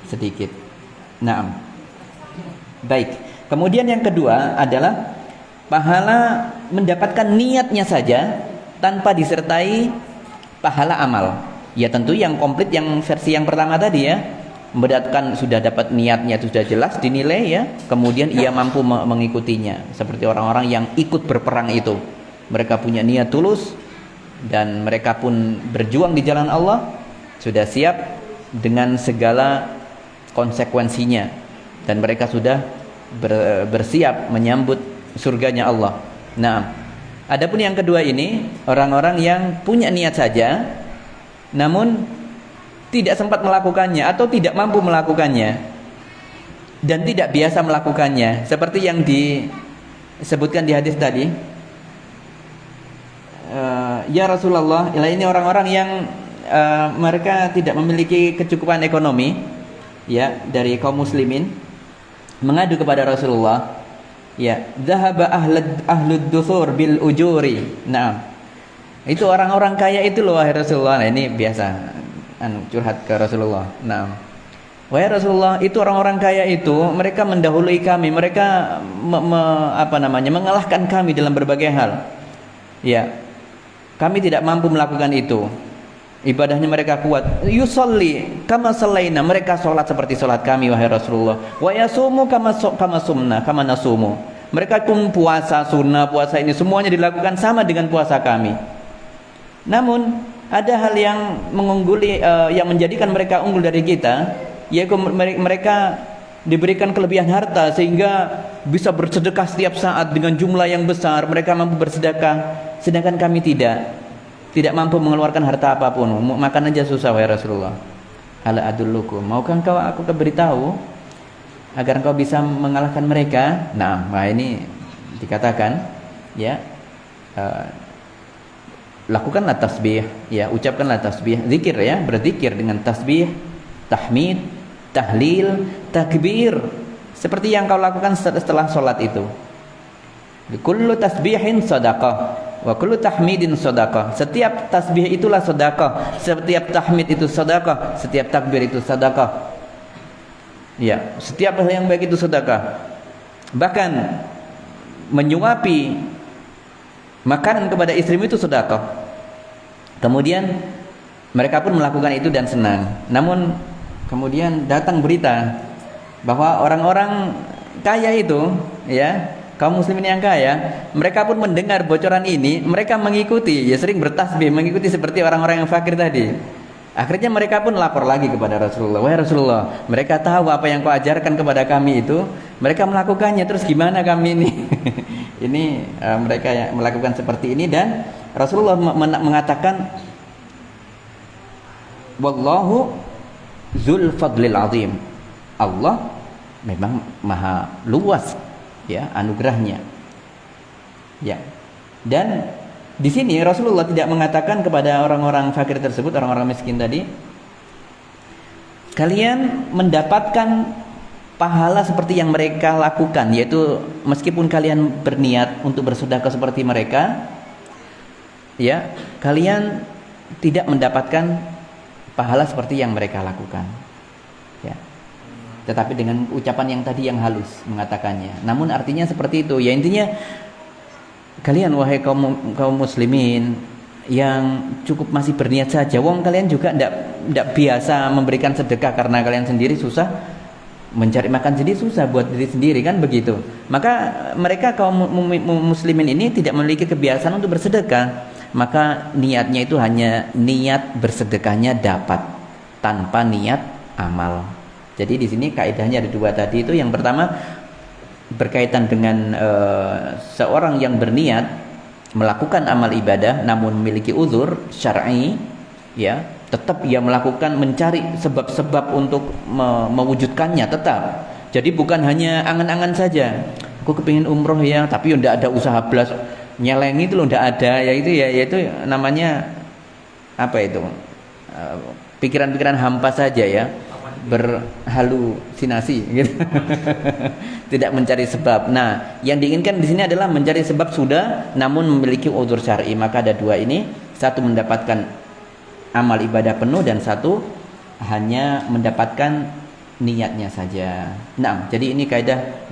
sedikit. Naam. Baik. Kemudian yang kedua adalah pahala mendapatkan niatnya saja tanpa disertai pahala amal. Ya tentu yang komplit yang versi yang pertama tadi ya. Mendapatkan sudah dapat niatnya sudah jelas dinilai ya. Kemudian ia mampu mengikutinya. Seperti orang-orang yang ikut berperang itu. Mereka punya niat tulus dan mereka pun berjuang di jalan Allah, sudah siap dengan segala konsekuensinya dan mereka sudah bersiap menyambut surganya Allah. Nah, adapun yang kedua ini orang-orang yang punya niat saja namun tidak sempat melakukannya atau tidak mampu melakukannya dan tidak biasa melakukannya, seperti yang disebutkan di hadis tadi. Ya Rasulullah, ini orang-orang yang mereka tidak memiliki kecukupan ekonomi ya dari kaum muslimin mengadu kepada Rasulullah. Ya, dhahaba ahlud dusur bil ujuri. Nah, itu orang-orang kaya itu loh wahai Rasulullah. Nah, ini biasa curhat ke Rasulullah. Nah, wahai Rasulullah, itu orang-orang kaya itu mereka mendahului kami, mereka mengalahkan kami dalam berbagai hal. Ya, kami tidak mampu melakukan itu. Ibadahnya mereka kuat. Yusolli kama sallaina, mereka sholat seperti sholat kami wahai Rasulullah. Wa yasumu kama sumna kama nasumu. Mereka pun puasa sunnah, puasa ini semuanya dilakukan sama dengan puasa kami. Namun ada hal yang mengungguli, yang menjadikan mereka unggul dari kita, yaitu mereka diberikan kelebihan harta sehingga bisa bersedekah setiap saat dengan jumlah yang besar. Mereka mampu bersedekah, sedangkan kami tidak mampu mengeluarkan harta apapun. Makan aja susah wahai Rasulullah. Ala adullukum, maukah engkau aku beritahu agar engkau bisa mengalahkan mereka? Nah, ini dikatakan ya, lakukanlah tasbih, ya, ucapkanlah tasbih, zikir ya, berzikir dengan tasbih, tahmid, tahlil, takbir, seperti yang kau lakukan setelah sholat itu. Kullu tasbihin sadaqah wa kullu tahmidin sadaqah. Setiap tasbih itulah sedekah, setiap tahmid itu sedekah, setiap takbir itu sedekah. Ya, setiap hal yang baik itu sedekah. Bahkan menyuapi makanan kepada istrimu itu sedekah. Kemudian mereka pun melakukan itu dan senang. Namun kemudian datang berita bahwa orang-orang kaya itu ya, kaum muslimin yang kaya, mereka pun mendengar bocoran ini, mereka mengikuti, ya sering bertasbih, mengikuti seperti orang-orang yang fakir tadi. Akhirnya mereka pun lapor lagi kepada Rasulullah. Wahai Rasulullah, mereka tahu apa yang kau ajarkan kepada kami itu, mereka melakukannya, terus gimana kami ini? Ini mereka yang melakukan seperti ini, dan Rasulullah mengatakan, wallahu zul fadlil azim. Allah memang maha luas ya anugerahnya. Ya. Dan di sini Rasulullah tidak mengatakan kepada orang-orang fakir tersebut, orang-orang miskin tadi, kalian mendapatkan pahala seperti yang mereka lakukan, yaitu meskipun kalian berniat untuk bersedekah seperti mereka, ya, kalian tidak mendapatkan pahala seperti yang mereka lakukan. Ya. Tetapi dengan ucapan yang tadi yang halus mengatakannya. Namun artinya seperti itu. Ya, intinya kalian wahai kaum muslimin yang cukup masih berniat saja. Wong kalian juga tidak biasa memberikan sedekah karena kalian sendiri susah mencari makan sendiri, susah buat diri sendiri kan begitu. Maka mereka kaum muslimin ini tidak memiliki kebiasaan untuk bersedekah. Maka niatnya itu hanya niat bersedekahnya dapat tanpa niat amal. Jadi di sini kaidahnya ada dua tadi itu. Yang pertama berkaitan dengan seorang yang berniat melakukan amal ibadah namun memiliki uzur syar'i, ya, tetap ia melakukan, mencari sebab-sebab untuk mewujudkannya tetap. Jadi bukan hanya angan-angan saja. Aku kepingin umroh ya, tapi tidak ada usaha belas nyeleng itu loh, tidak ada. Ya itu namanya apa itu? Pikiran-pikiran hampa saja ya. Berhalusinasi gitu. Tidak mencari sebab. Nah, yang diinginkan di sini adalah mencari sebab sudah namun memiliki uzur syar'i. Maka ada dua ini, satu mendapatkan amal ibadah penuh dan satu hanya mendapatkan niatnya saja. Nah, jadi ini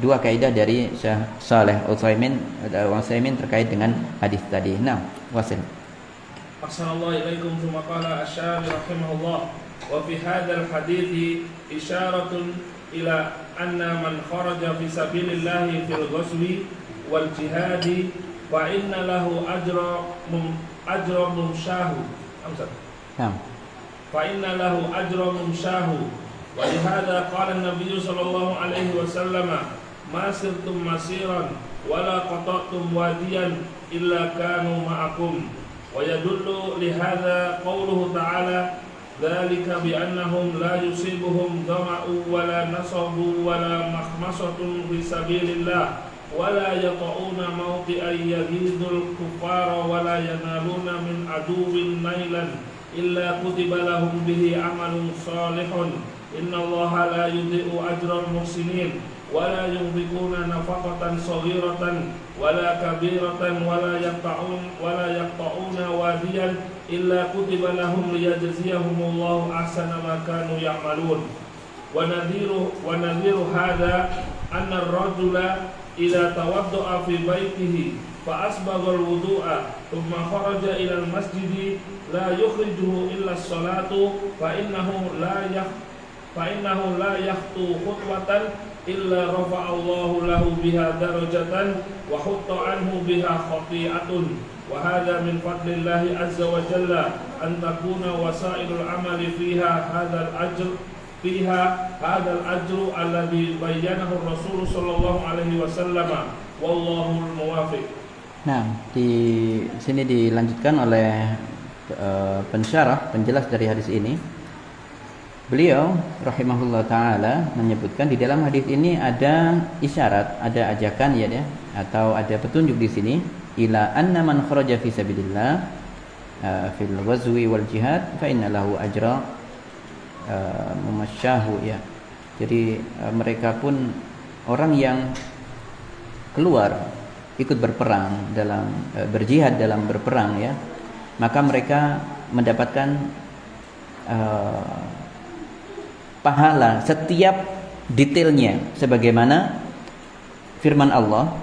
dua kaidah dari Syekh Shalih Utsaimin terkait dengan hadis tadi. Nah, wasil. Assalamualaikum ilaikum thumma qala asy-syarih rahimahullah wa fi hadzal hadits isyaratun ila anna man kharaja fi sabilillah fil ghazwi wal jihadi fa inna lahu ajra mumshahu. Nah. Fa inna lahu ajra mumshahu wa lihadza qala an-nabiy sallallahu alaihi wasallam ma sirtum masiran wala qata'tum wadiyan illa kanu ma'akum. ويدل لهذا قوله تعالى ذلك بأنهم لا يصيبهم ظمأ ولا نصب ولا مخمصة في سبيل الله ولا يطؤون موطئا يغيظ الكفار ولا ينالون من عدو نيلا إلا كتب لهم به عمل صالح إن الله لا يضيع أجر المحسنين ولا ينفقون نفقة صغيرة ولا كبيرة ولا يقطعون واديا إلا كتب لهم ليجزيهم الله أحسن ما كانوا يعملون ونذير هذا أن الرجل إذا توضأ في بيته فأسبغ الوضوء ثم خرج إلى المسجد لا يخرجه إلا الصلاة فإنه لا يخطو خطوة إلا رفع الله له بها درجة وحط عنه بها خطيئة وهذا من فضل الله عز وجل أن تكون وسائل العمل فيها هذا الأجر الذي بينه الرسول صلى الله عليه وسلم والله الموافق. Nah, di sini dilanjutkan oleh penjelas dari hadis ini. Beliau rahimahullah taala menyebutkan di dalam hadis ini ada isyarat, ada ajakan ya atau ada petunjuk di sini ila anna man kharaja fi sabilillah fil ghazwi wal jihad fa inna lahu ajra mumasyahu ya. Jadi mereka pun orang yang keluar ikut berperang dalam berjihad dalam berperang ya, maka mereka mendapatkan pahala setiap detailnya sebagaimana firman Allah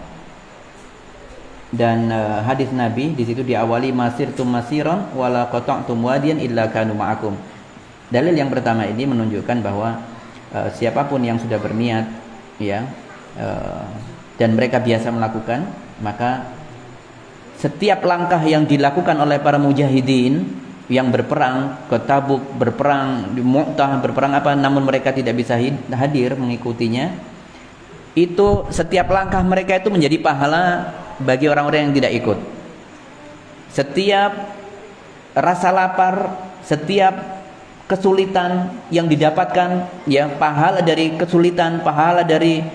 dan hadis Nabi. Di situ diawali masirtum masiran wala qata'tum wadiyan illa kanu ma'akum. Dalil yang pertama ini menunjukkan bahwa siapapun yang sudah berniat ya dan mereka biasa melakukan, maka setiap langkah yang dilakukan oleh para mujahidin yang berperang ke Tabuk, berperang di Mu'tah, berperang apa, namun mereka tidak bisa hadir mengikutinya, itu setiap langkah mereka itu menjadi pahala bagi orang-orang yang tidak ikut. Setiap rasa lapar, setiap kesulitan yang didapatkan ya, pahala dari kesulitan, pahala dari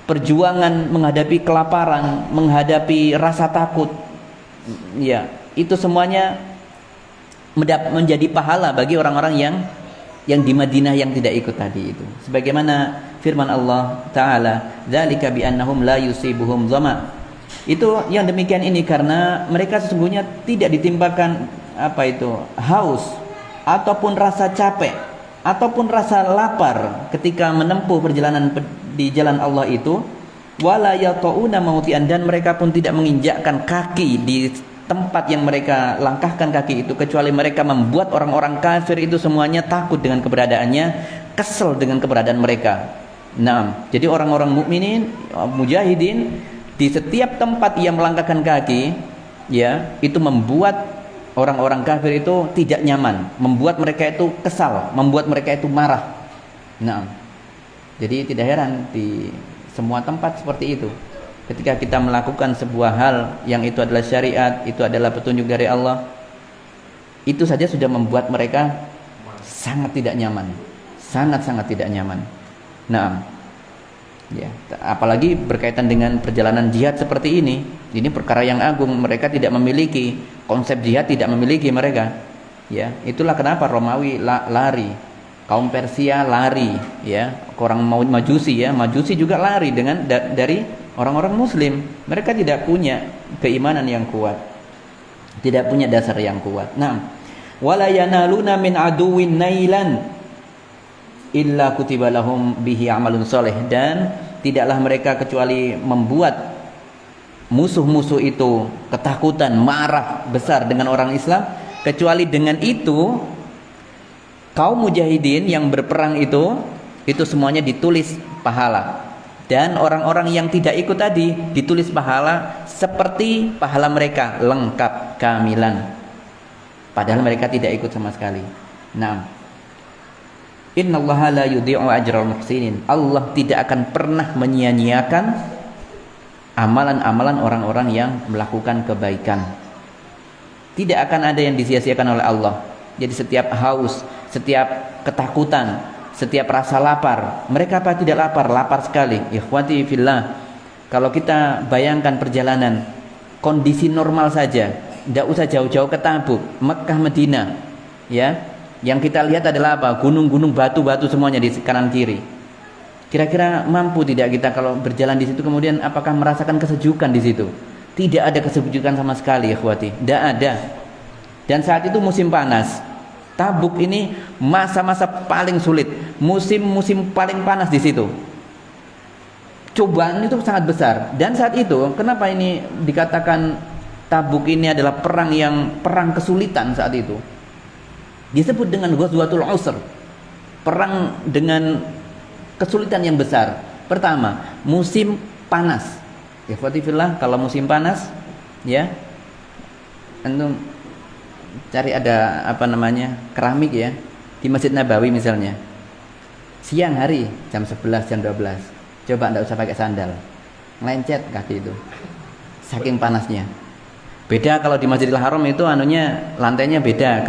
perjuangan menghadapi kelaparan, menghadapi rasa takut ya, itu semuanya menjadi pahala bagi orang-orang yang di Madinah yang tidak ikut tadi itu. Sebagaimana firman Allah taala, "Dzalika bi annahum la yusibuhum dhama." Itu yang demikian ini karena mereka sesungguhnya tidak ditimpakan haus ataupun rasa capek ataupun rasa lapar ketika menempuh perjalanan di jalan Allah itu, wala yatauna mautian, dan mereka pun tidak menginjakkan kaki di tempat yang mereka langkahkan kaki itu kecuali mereka membuat orang-orang kafir itu semuanya takut dengan keberadaannya, kesel dengan keberadaan mereka. Nah, jadi orang-orang mukminin, mujahidin di setiap tempat yang melangkahkan kaki, ya, itu membuat orang-orang kafir itu tidak nyaman, membuat mereka itu kesal, membuat mereka itu marah. Nah, jadi tidak heran di semua tempat seperti itu. Ketika kita melakukan sebuah hal yang itu adalah syariat, itu adalah petunjuk dari Allah, itu saja sudah membuat mereka sangat tidak nyaman, sangat-sangat tidak nyaman. Nah, ya, apalagi berkaitan dengan perjalanan jihad seperti ini perkara yang agung. Mereka tidak memiliki konsep jihad, tidak memiliki mereka. Ya, itulah kenapa Romawi lari, kaum Persia lari, ya, orang Majusi ya, Majusi juga lari dari orang-orang Muslim. Mereka tidak punya keimanan yang kuat, tidak punya dasar yang kuat. Nah, wala yanaluna min aduwin nailan, illa kutiba lahum bihi amalun soleh, dan tidaklah mereka kecuali membuat musuh-musuh itu ketakutan, marah besar dengan orang Islam, kecuali dengan itu kaum mujahidin yang berperang itu semuanya ditulis pahala, dan orang-orang yang tidak ikut tadi ditulis pahala seperti pahala mereka, lengkap, kamilan, padahal mereka tidak ikut sama sekali. Nah, innallaha la yudhi'u ajral muhsinin, Allah tidak akan pernah menyia-nyiakan amalan-amalan orang-orang yang melakukan kebaikan. Tidak akan ada yang disia-siakan oleh Allah. Jadi setiap haus, setiap ketakutan, setiap rasa lapar, mereka apa tidak lapar? Lapar sekali. Ikhwati fillah, kalau kita bayangkan perjalanan kondisi normal saja, tidak usah jauh-jauh ke Tabuk, Mekah, Medina, ya, yang kita lihat adalah apa? Gunung-gunung, batu-batu semuanya di kanan kiri. Kira-kira mampu tidak kita kalau berjalan di situ, kemudian apakah merasakan kesejukan di situ? Tidak ada kesejukan sama sekali, ikhwati, tidak ada. Dan saat itu musim panas. Tabuk ini masa-masa paling sulit, musim paling panas di situ. Cobaan itu sangat besar. Dan saat itu, kenapa ini dikatakan Tabuk ini adalah perang kesulitan saat itu? Disebut dengan Ghazwatul Usr, perang dengan kesulitan yang besar. Pertama, musim panas. Ikhwati fillah, kalau musim panas, ya, antum cari ada keramik ya di Masjid Nabawi misalnya. Siang hari jam 11, jam 12. Coba enggak usah pakai sandal. Ngelencet kaki itu. Saking panasnya. Beda kalau di Masjidil Haram itu lantainya beda,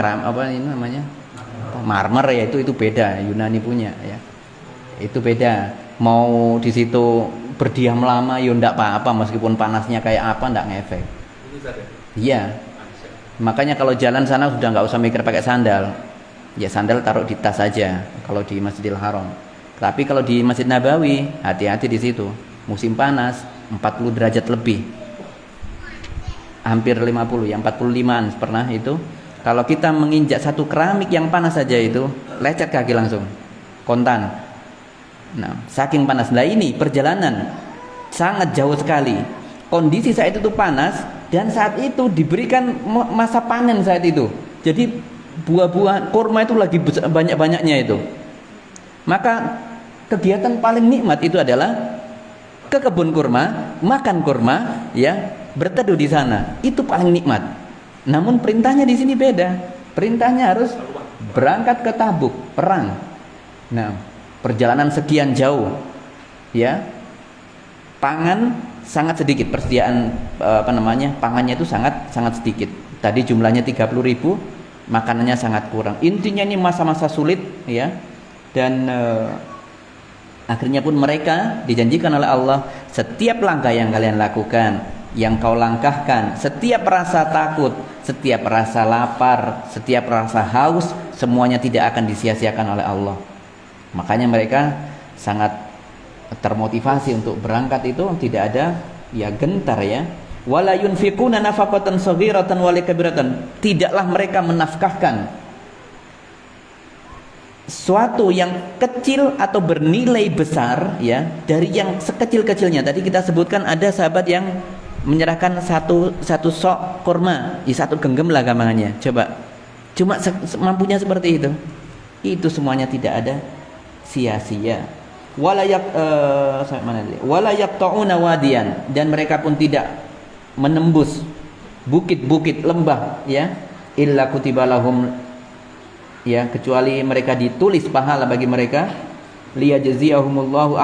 marmer ya, itu beda, Yunani punya ya. Itu beda. Mau di situ berdiam lama ya enggak apa-apa, meskipun panasnya kayak apa enggak ngefek. Iya. Makanya kalau jalan sana sudah enggak usah mikir pakai sandal. Ya sandal taruh di tas saja kalau di Masjidil Haram. Tapi kalau di Masjid Nabawi, hati-hati di situ. Musim panas 40 derajat lebih. Hampir 50, ya 45-an pernah itu. Kalau kita menginjak satu keramik yang panas saja itu, lecet kaki langsung. Kontan. Nah, saking panas. Nah, ini perjalanan sangat jauh sekali. Kondisi saat itu panas, dan saat itu diberikan masa panen saat itu. Jadi buah-buah kurma itu lagi banyak-banyaknya itu. Maka kegiatan paling nikmat itu adalah ke kebun kurma, makan kurma, ya, berteduh di sana. Itu paling nikmat. Namun perintahnya di sini beda. Perintahnya harus berangkat ke Tabuk, perang. Nah, perjalanan sekian jauh, ya, pangan sangat sedikit, persediaan pangannya itu sangat sedikit. Tadi jumlahnya 30.000, makanannya sangat kurang. Intinya ini masa-masa sulit, ya, dan akhirnya pun mereka dijanjikan oleh Allah, setiap langkah yang kalian lakukan, yang kau langkahkan, setiap rasa takut, setiap rasa lapar, setiap rasa haus, semuanya tidak akan disia-siakan oleh Allah. Makanya mereka sangat termotivasi untuk berangkat, itu tidak ada ya gentar, ya. Wala yunfiquna nafaqatan shaghiratan wala kabiratan. Tidaklah mereka menafkahkan suatu yang kecil atau bernilai besar, ya, dari yang sekecil-kecilnya. Tadi kita sebutkan ada sahabat yang menyerahkan satu sok kurma, satu genggam lah gampangannya. Coba, cuma mampunya seperti itu. Itu semuanya tidak ada sia-sia. Wala yaqta'una wadiyan, dan mereka pun tidak menembus bukit-bukit lembah, ya, illa kutiba lahum, ya, kecuali mereka ditulis pahala bagi mereka, liyajziyahumullahu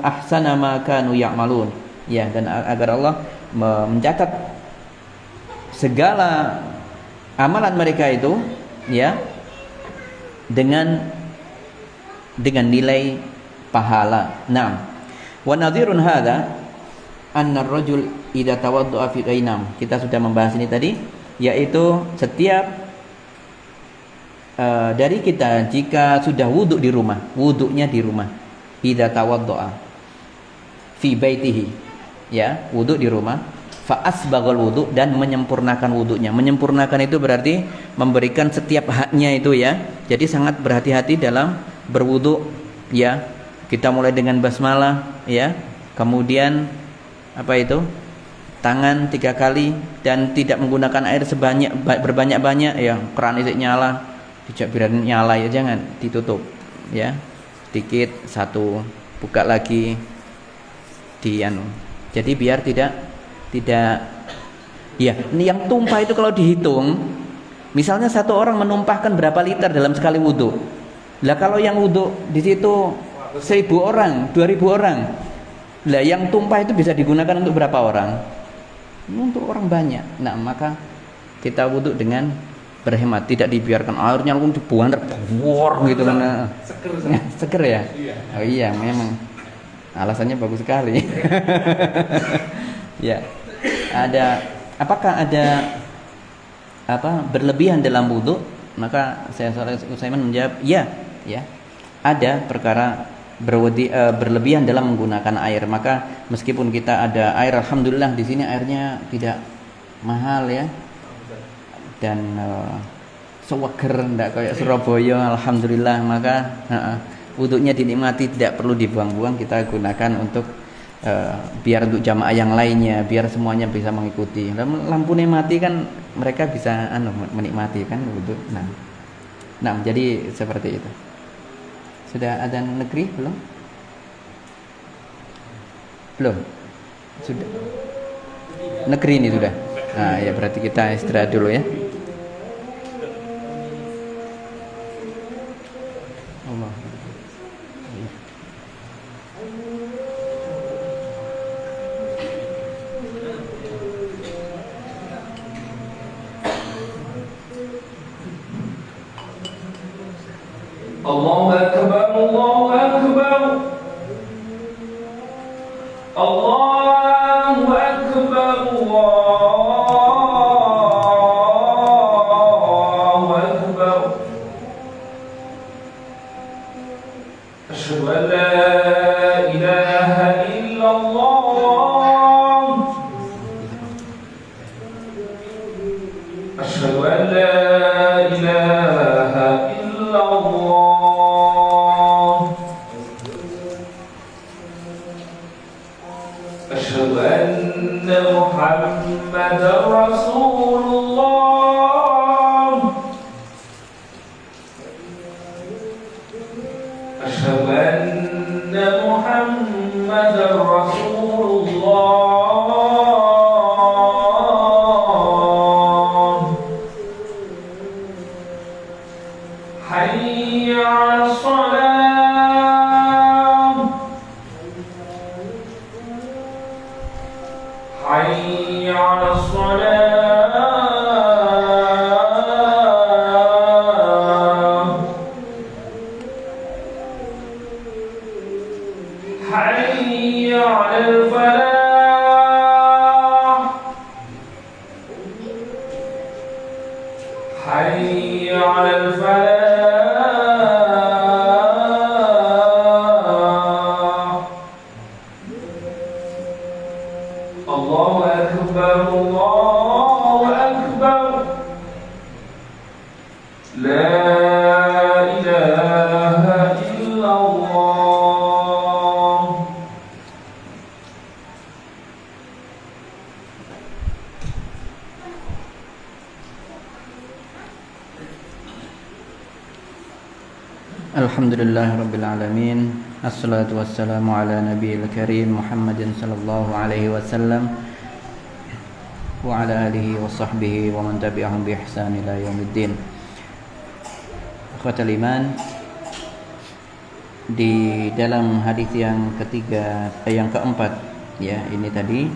ahsana ma kanu ya'malun, ya, dan agar Allah mencatat segala amalan mereka itu, ya, dengan nilai pahala. Nah, wa nadhirun hadza anna ar-rajul idza tawadda'a fi ghainam. Kita sudah membahas ini tadi, yaitu setiap dari kita jika sudah wudhu di rumah, wudhunya di rumah, idza tawadda'a fi baitihi, ya, wudhu di rumah, fa asbaghal wudhu, dan menyempurnakan wudhunya. Menyempurnakan itu berarti memberikan setiap haknya itu, ya. Jadi sangat berhati-hati dalam berwudu, ya, kita mulai dengan basmalah, ya, kemudian apa itu, tangan 3 kali dan tidak menggunakan air berbanyak-banyak, ya, keran itu nyala, tidak biarin nyala, ya, jangan ditutup, ya, sedikit, satu, buka lagi, jadi biar tidak, ya, ini yang tumpah itu kalau dihitung, misalnya satu orang menumpahkan berapa liter dalam sekali wudhu. Lah kalau yang wudhu di situ 1.000 orang, 2.000 orang, lah yang tumpah itu bisa digunakan untuk berapa orang? Untuk orang banyak. Nah, maka kita wudhu dengan berhemat, tidak dibiarkan airnya langsung dibuang terbuang gitu kan. Seger ya? Oh iya, memang alasannya bagus sekali. Ya, apakah ada berlebihan dalam wudhu? Maka saya Shalih Utsaimin menjawab, ya, ada perkara berlebihan dalam menggunakan air. Maka meskipun kita ada air, alhamdulillah di sini airnya tidak mahal, ya, dan sewager, tidak kayak Surabaya, alhamdulillah. Maka wudhunya dinikmati, tidak perlu dibuang-buang, kita gunakan untuk biar untuk jamaah yang lainnya, biar semuanya bisa mengikuti. Lampunya mati kan mereka bisa menikmati kan wudhu. Nah, jadi seperti itu. Sudah adzan negeri belum? Belum. Sudah. Negeri ini sudah. Nah, ya berarti kita istirahat dulu, ya. Allah. Allahu Akbar, Allahu Akbar, Allahu Akbar, Allahu Akbar. Asyhadu an la ilaha illallah. Asyhadu an la ilaha illallah. أشهد أن محمدا رسول الله. أشهد أن محمدا رسول الله. حي على الصلاة. حي على الصلاة. حي على الفلاح. حي على الفلاح. الله أكبر، الله أكبر. لا إله إلا الله. Alhamdulillah Rabbil Alamin. Assalatu wassalamu ala nabiyil karim Muhammadin sallallahu alaihi wasallam wa ala alihi wa sahbihi wa man tabi'ahum bi ihsan ila yaumiddin. Ikhwatal iman, di dalam hadis yang ketiga, yang keempat, ya, ini tadi,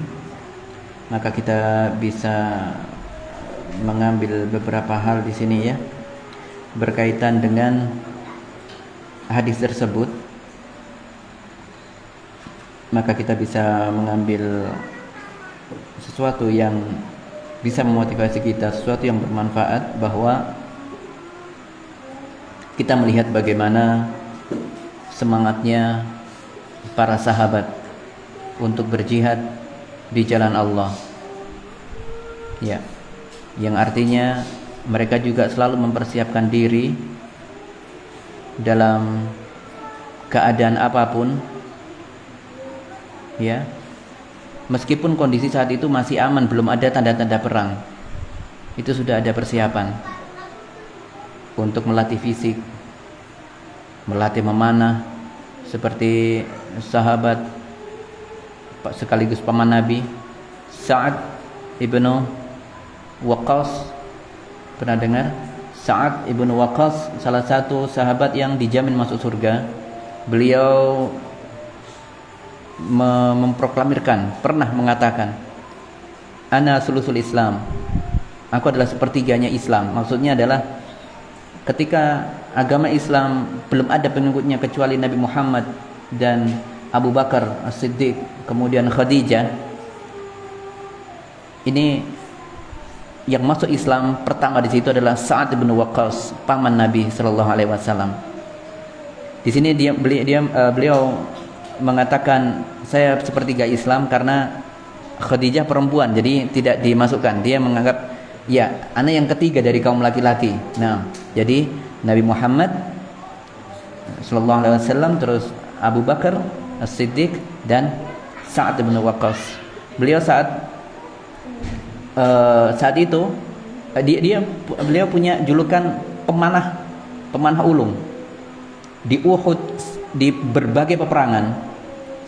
maka kita bisa mengambil beberapa hal di sini, ya, berkaitan dengan hadis tersebut. Maka kita bisa mengambil sesuatu yang bisa memotivasi kita, sesuatu yang bermanfaat, bahwa kita melihat bagaimana semangatnya para sahabat untuk berjihad di jalan Allah, ya, yang artinya mereka juga selalu mempersiapkan diri dalam keadaan apapun, ya, meskipun kondisi saat itu masih aman, belum ada tanda-tanda perang, itu sudah ada persiapan untuk melatih fisik, melatih memanah, seperti sahabat sekaligus paman Nabi Sa'ad ibnu Waqqas. Pernah dengar? Sa'ad ibnu Waqqas, salah satu sahabat yang dijamin masuk surga. Beliau memproklamirkan, pernah mengatakan, ana sulusul Islam, aku adalah sepertiganya Islam. Maksudnya adalah ketika agama Islam belum ada pengikutnya kecuali Nabi Muhammad dan Abu Bakar As-Siddiq, kemudian Khadijah. Ini yang masuk Islam pertama di situ adalah Sa'ad bin Waqqas, paman Nabi sallallahu alaihi wasallam. Di sini beliau mengatakan, saya sepertiga Islam karena Khadijah perempuan, jadi tidak dimasukkan. Dia menganggap, ya, anak yang ketiga dari kaum laki-laki. Nah, jadi Nabi Muhammad sallallahu alaihi wasallam, terus Abu Bakar As-Siddiq dan Sa'ad bin Waqqas. Beliau saat itu beliau punya julukan pemanah ulung di Uhud, di berbagai peperangan,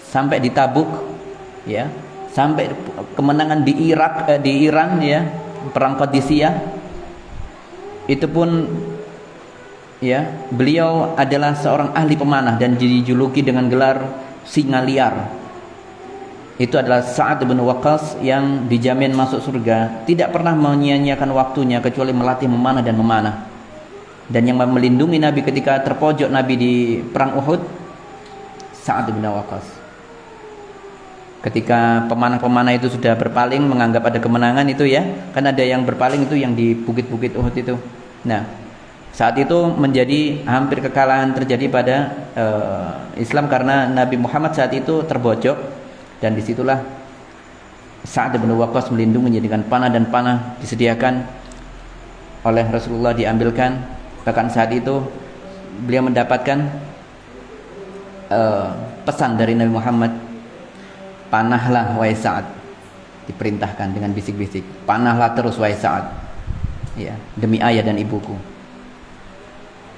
sampai di Tabuk, ya, sampai kemenangan di Irak, di Iran, ya, perang Qadisiyah. Itu pun, ya, beliau adalah seorang ahli pemanah dan dijuluki dengan gelar singa liar. Itu adalah Sa'ad bin Waqqas yang dijamin masuk surga, tidak pernah menyia-nyiakan waktunya kecuali melatih memanah dan memanah. Dan yang melindungi Nabi ketika terpojok Nabi di perang Uhud, Sa'ad bin Waqqas. Ketika pemanah-pemanah itu sudah berpaling menganggap ada kemenangan itu, ya, kan ada yang berpaling itu yang di bukit-bukit Uhud itu. Nah, saat itu menjadi hampir kekalahan terjadi pada Islam karena Nabi Muhammad saat itu terbojok. Dan disitulah Sa'ad bin Waqqas melindungi dengan panah, dan panah disediakan oleh Rasulullah, diambilkan. Bahkan saat itu beliau mendapatkan pesan dari Nabi Muhammad, panahlah wahai Sa'ad. Diperintahkan dengan bisik-bisik, panahlah terus wahai Sa'ad, ya, demi ayah dan ibuku.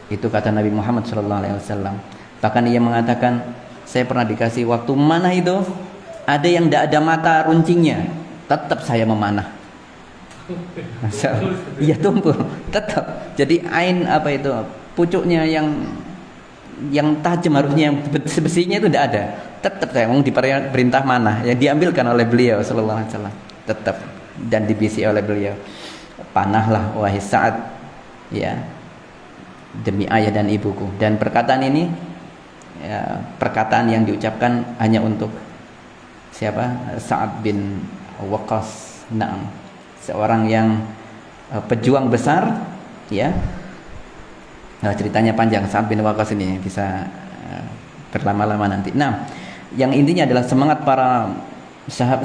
Itu kata Nabi Muhammad SAW. Bahkan ia mengatakan, saya pernah dikasih waktu memanah itu, ada yang tidak ada mata runcingnya, tetap saya memanah. Iya, tumpul tetap. Jadi ain apa itu, pucuknya yang tajam, harusnya yang besinya itu tidak ada. Tetap saya mau diperintah manah, yang diambilkan oleh beliau sallallahu alaihi wasallam, tetap, dan dibisi oleh beliau, panahlah wahai Sa'ad, ya, demi ayah dan ibuku. Dan perkataan ini, ya, perkataan yang diucapkan hanya untuk siapa? Sa'ad bin Waqqas. Naam, seorang yang pejuang besar, ya. Nah, ceritanya panjang Sa'ad bin Waqqas ini, bisa berlama-lama nanti. Nah, yang intinya adalah semangat para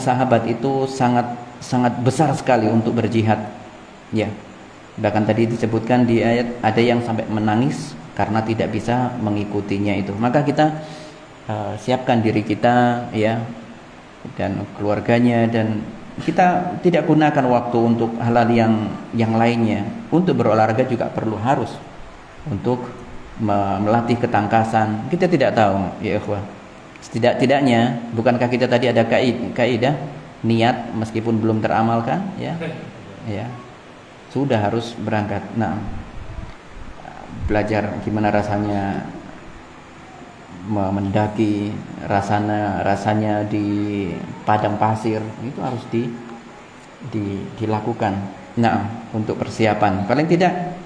sahabat itu sangat besar sekali untuk berjihad, ya. Bahkan tadi disebutkan di ayat, ada yang sampai menangis karena tidak bisa mengikutinya itu. Maka kita siapkan diri kita, ya, dan keluarganya, dan kita tidak gunakan waktu untuk hal-hal yang lainnya. Untuk berolahraga juga harus untuk melatih ketangkasan. Kita tidak tahu, ya ikhwah, setidak-tidaknya, bukankah kita tadi ada kaidah niat meskipun belum teramalkan, ya, ya, sudah harus berangkat. Nah, belajar gimana rasanya mendaki, rasanya di padang pasir, itu harus dilakukan. Nah, untuk persiapan, paling tidak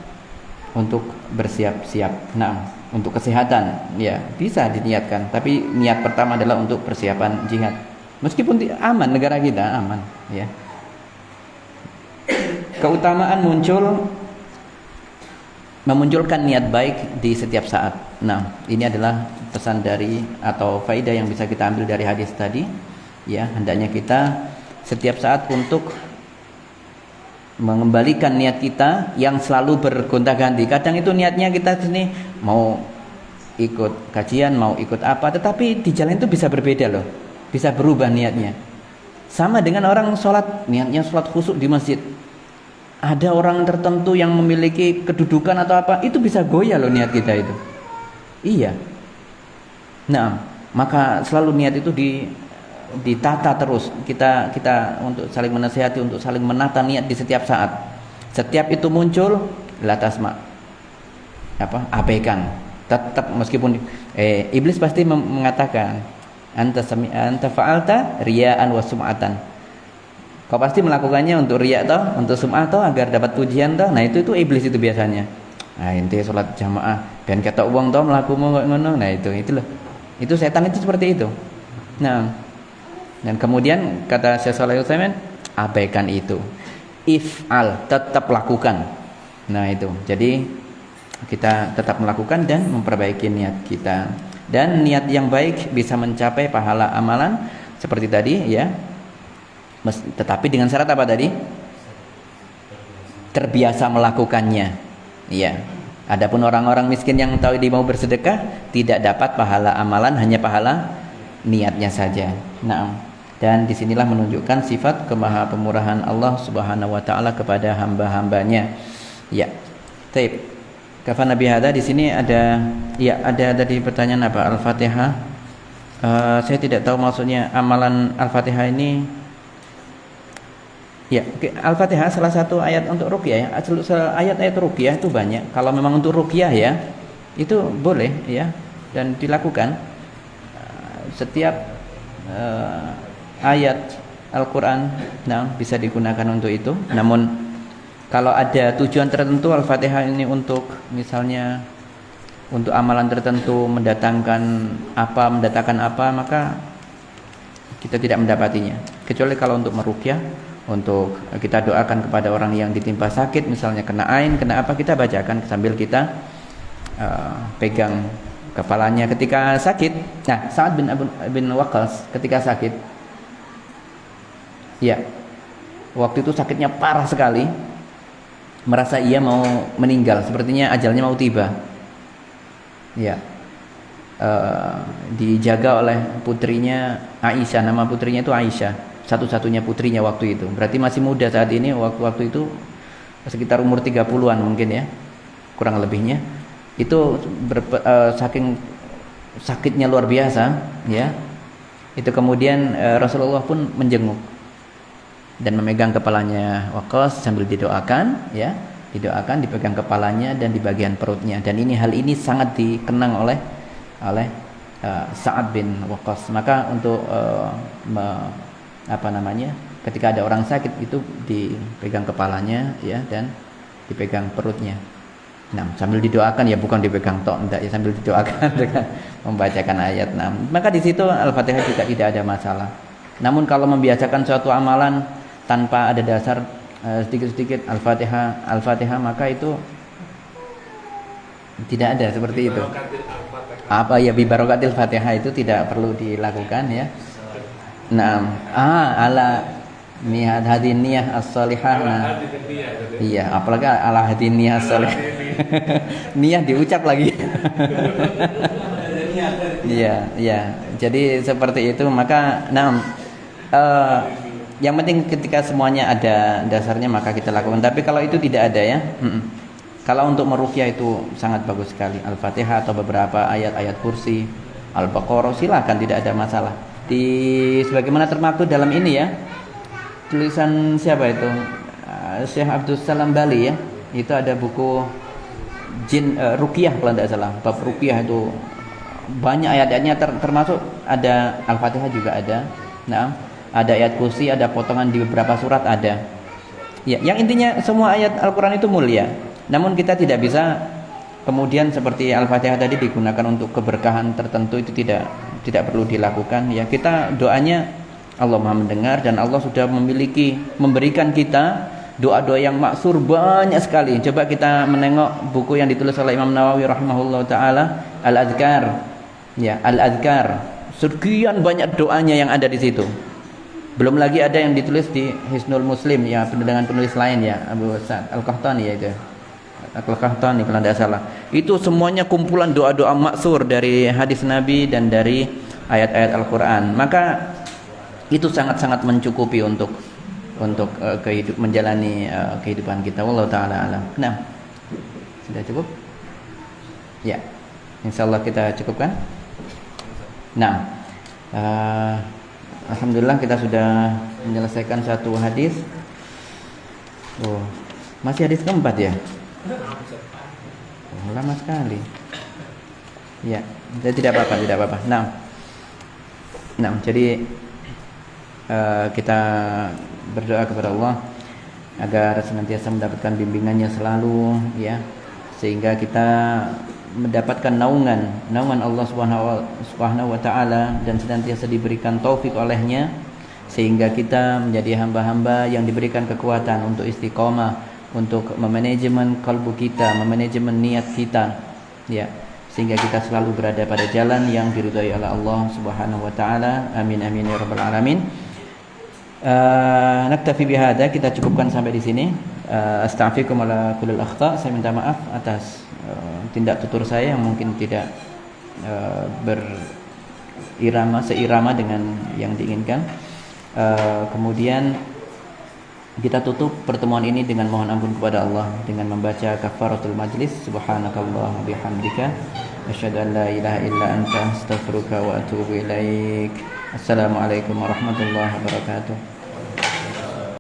untuk bersiap-siap. Nah, untuk kesehatan, ya, bisa diniatkan, tapi niat pertama adalah untuk persiapan jihad. Meskipun aman, negara kita aman, ya. Keutamaan memunculkan niat baik di setiap saat. Nah, ini adalah pesan dari atau faedah yang bisa kita ambil dari hadis tadi, ya. Hendaknya kita setiap saat untuk mengembalikan niat kita yang selalu bergonta-ganti. Kadang itu niatnya kita sini mau ikut kajian, mau ikut apa, tetapi di jalan itu bisa berbeda loh, bisa berubah niatnya. Sama dengan orang sholat, niatnya sholat khusyuk di masjid. Ada orang tertentu yang memiliki kedudukan atau apa, itu bisa goyah loh niat kita itu. Iya. Nah, maka selalu niat itu ditata terus. Kita untuk saling menasihati, untuk saling menata niat di setiap saat. Setiap itu muncul, la tasma. Abaikan. Tetap meskipun iblis pasti mengatakan anta fa'alta riya'an wa sum'atan. Kau pasti melakukannya untuk riya toh, untuk sum'ah toh, agar dapat pujian toh. Nah, itu iblis itu biasanya. Nah, inti salat jamaah ben ketok wong toh mlakumu kok ngono. Nah, itu loh. Itu setan itu seperti itu. Nah, dan kemudian kata Syekh Shalih Utsaimin, abaikan itu. If'al, tetap lakukan. Nah, itu. Jadi kita tetap melakukan dan memperbaiki niat kita. Dan niat yang baik bisa mencapai pahala amalan seperti tadi ya. Tetapi dengan syarat apa tadi? Terbiasa melakukannya. Iya. Adapun orang-orang miskin yang tahu dia mau bersedekah tidak dapat pahala amalan, hanya pahala niatnya saja. Nah, dan disinilah menunjukkan sifat kemaha-pemurahan Allah Subhanahu wa taala kepada hamba-hambanya. Ya. Baik. Kafan Nabi Hada di sini ada tadi pertanyaan apa? Al-Fatihah. Saya tidak tahu maksudnya amalan Al-Fatihah ini. Ya, Al-Fatihah salah satu ayat untuk ruqyah ya. Ayat-ayat ruqyah itu banyak. Kalau memang untuk ruqyah ya, itu boleh ya dan dilakukan. Setiap ayat Al-Qur'an bisa digunakan untuk itu. Namun kalau ada tujuan tertentu Al-Fatihah ini untuk misalnya untuk amalan tertentu mendatangkan apa, maka kita tidak mendapatinya. Kecuali kalau untuk meruqyah, untuk kita doakan kepada orang yang ditimpa sakit, misalnya kena ain, kena apa, kita bacakan sambil kita pegang kepalanya ketika sakit. Nah, Sa'ad bin Waqqas ketika sakit, ya, waktu itu sakitnya parah sekali, merasa ia mau meninggal, sepertinya ajalnya mau tiba. Ya, dijaga oleh putrinya Aisyah, nama putrinya itu Aisyah, satu-satunya putrinya waktu itu. Berarti masih muda saat ini, waktu itu sekitar umur 30-an mungkin ya, kurang lebihnya. Itu saking sakitnya luar biasa ya. Itu kemudian Rasulullah pun menjenguk dan memegang kepalanya Waqqas sambil didoakan ya, dipegang kepalanya dan di bagian perutnya. Dan hal ini sangat dikenang oleh Sa'ad bin Waqqas. Maka untuk ketika ada orang sakit itu dipegang kepalanya ya dan dipegang perutnya. Nah, sambil didoakan ya, bukan dipegang tok, enggak ya, sambil didoakan dengan membacakan ayat. Nah, maka di situ Al-Fatihah juga tidak ada masalah. Namun kalau membiasakan suatu amalan tanpa ada dasar sedikit-sedikit Al-Fatihah, maka itu tidak ada seperti itu. Apa ya, bi barokatil Fatihah itu tidak perlu dilakukan ya. Nah, ala niat hadiniyah as-salihah. Nah, iya, apalagi ala hadiniyah as-salihah. Niat diucap lagi. Iya. Jadi seperti itu, maka yang penting ketika semuanya ada dasarnya maka kita lakukan. Tapi kalau itu tidak ada ya, kalau untuk meruqyah itu sangat bagus sekali. Al-Fatihah atau beberapa ayat-ayat kursi, Al-Baqarah, silakan, tidak ada masalah. Sebagaimana termaktub dalam ini ya, tulisan siapa itu? Syekh Abdul Salam Bali ya. Itu ada buku ruqyah kalau tidak salah. Bab ruqyah itu banyak ayat-ayatnya, termasuk ada Al-Fatihah juga ada. Nah, ada ayat kursi, ada potongan di beberapa surat ada. Ya, yang intinya semua ayat Al-Qur'an itu mulia. Namun kita tidak bisa kemudian seperti Al-Fatihah tadi digunakan untuk keberkahan tertentu, itu tidak perlu dilakukan. Ya, kita doanya Allah Maha mendengar dan Allah sudah memberikan kita doa-doa yang maksur banyak sekali. Coba kita menengok buku yang ditulis oleh Imam Nawawi rahimahullah taala, Al-Adhkar. Ya, Al-Adhkar. Sekian banyak doanya yang ada di situ. Belum lagi ada yang ditulis di Hisnul Muslim ya, dengan penulis lain ya, Abu Sa'ad Al-Qahtani ya itu. Al-Qahtani kalau tidak salah. Itu semuanya kumpulan doa-doa maksur dari hadis Nabi dan dari ayat-ayat Al-Qur'an. Maka itu sangat-sangat mencukupi untuk menjalani kehidupan kita. Wallahu taala alam. Nah, sudah cukup? Ya. Insyaallah kita cukupkan. Nah, alhamdulillah kita sudah menyelesaikan satu hadis. Oh, masih hadis keempat ya? Oh, lama sekali. Ya, tidak apa-apa. Nah, jadi kita berdoa kepada Allah agar senantiasa mendapatkan bimbingannya selalu, ya, sehingga kita mendapatkan naungan Allah Subhanahu wa taala dan senantiasa diberikan taufik olehnya, sehingga kita menjadi hamba-hamba yang diberikan kekuatan untuk istiqomah, untuk memanajemen kalbu kita, memanajemen niat kita, ya, sehingga kita selalu berada pada jalan yang diridhai oleh Allah Subhanahu wa taala. Amin amin ya rabbal alamin. Naktafi bihada, kita cukupkan sampai di sini. Astaghfirukum ala kullil akhta, saya minta maaf atas tindak tutur saya yang mungkin tidak seirama dengan yang diinginkan. Kemudian kita tutup pertemuan ini dengan mohon ampun kepada Allah dengan membaca kafaratul majlis. Subhanakallah bihamdika asyhadu an la ilaha illa anta astaghfiruka wa atubu ilaik. Assalamualaikum warahmatullahi wabarakatuh.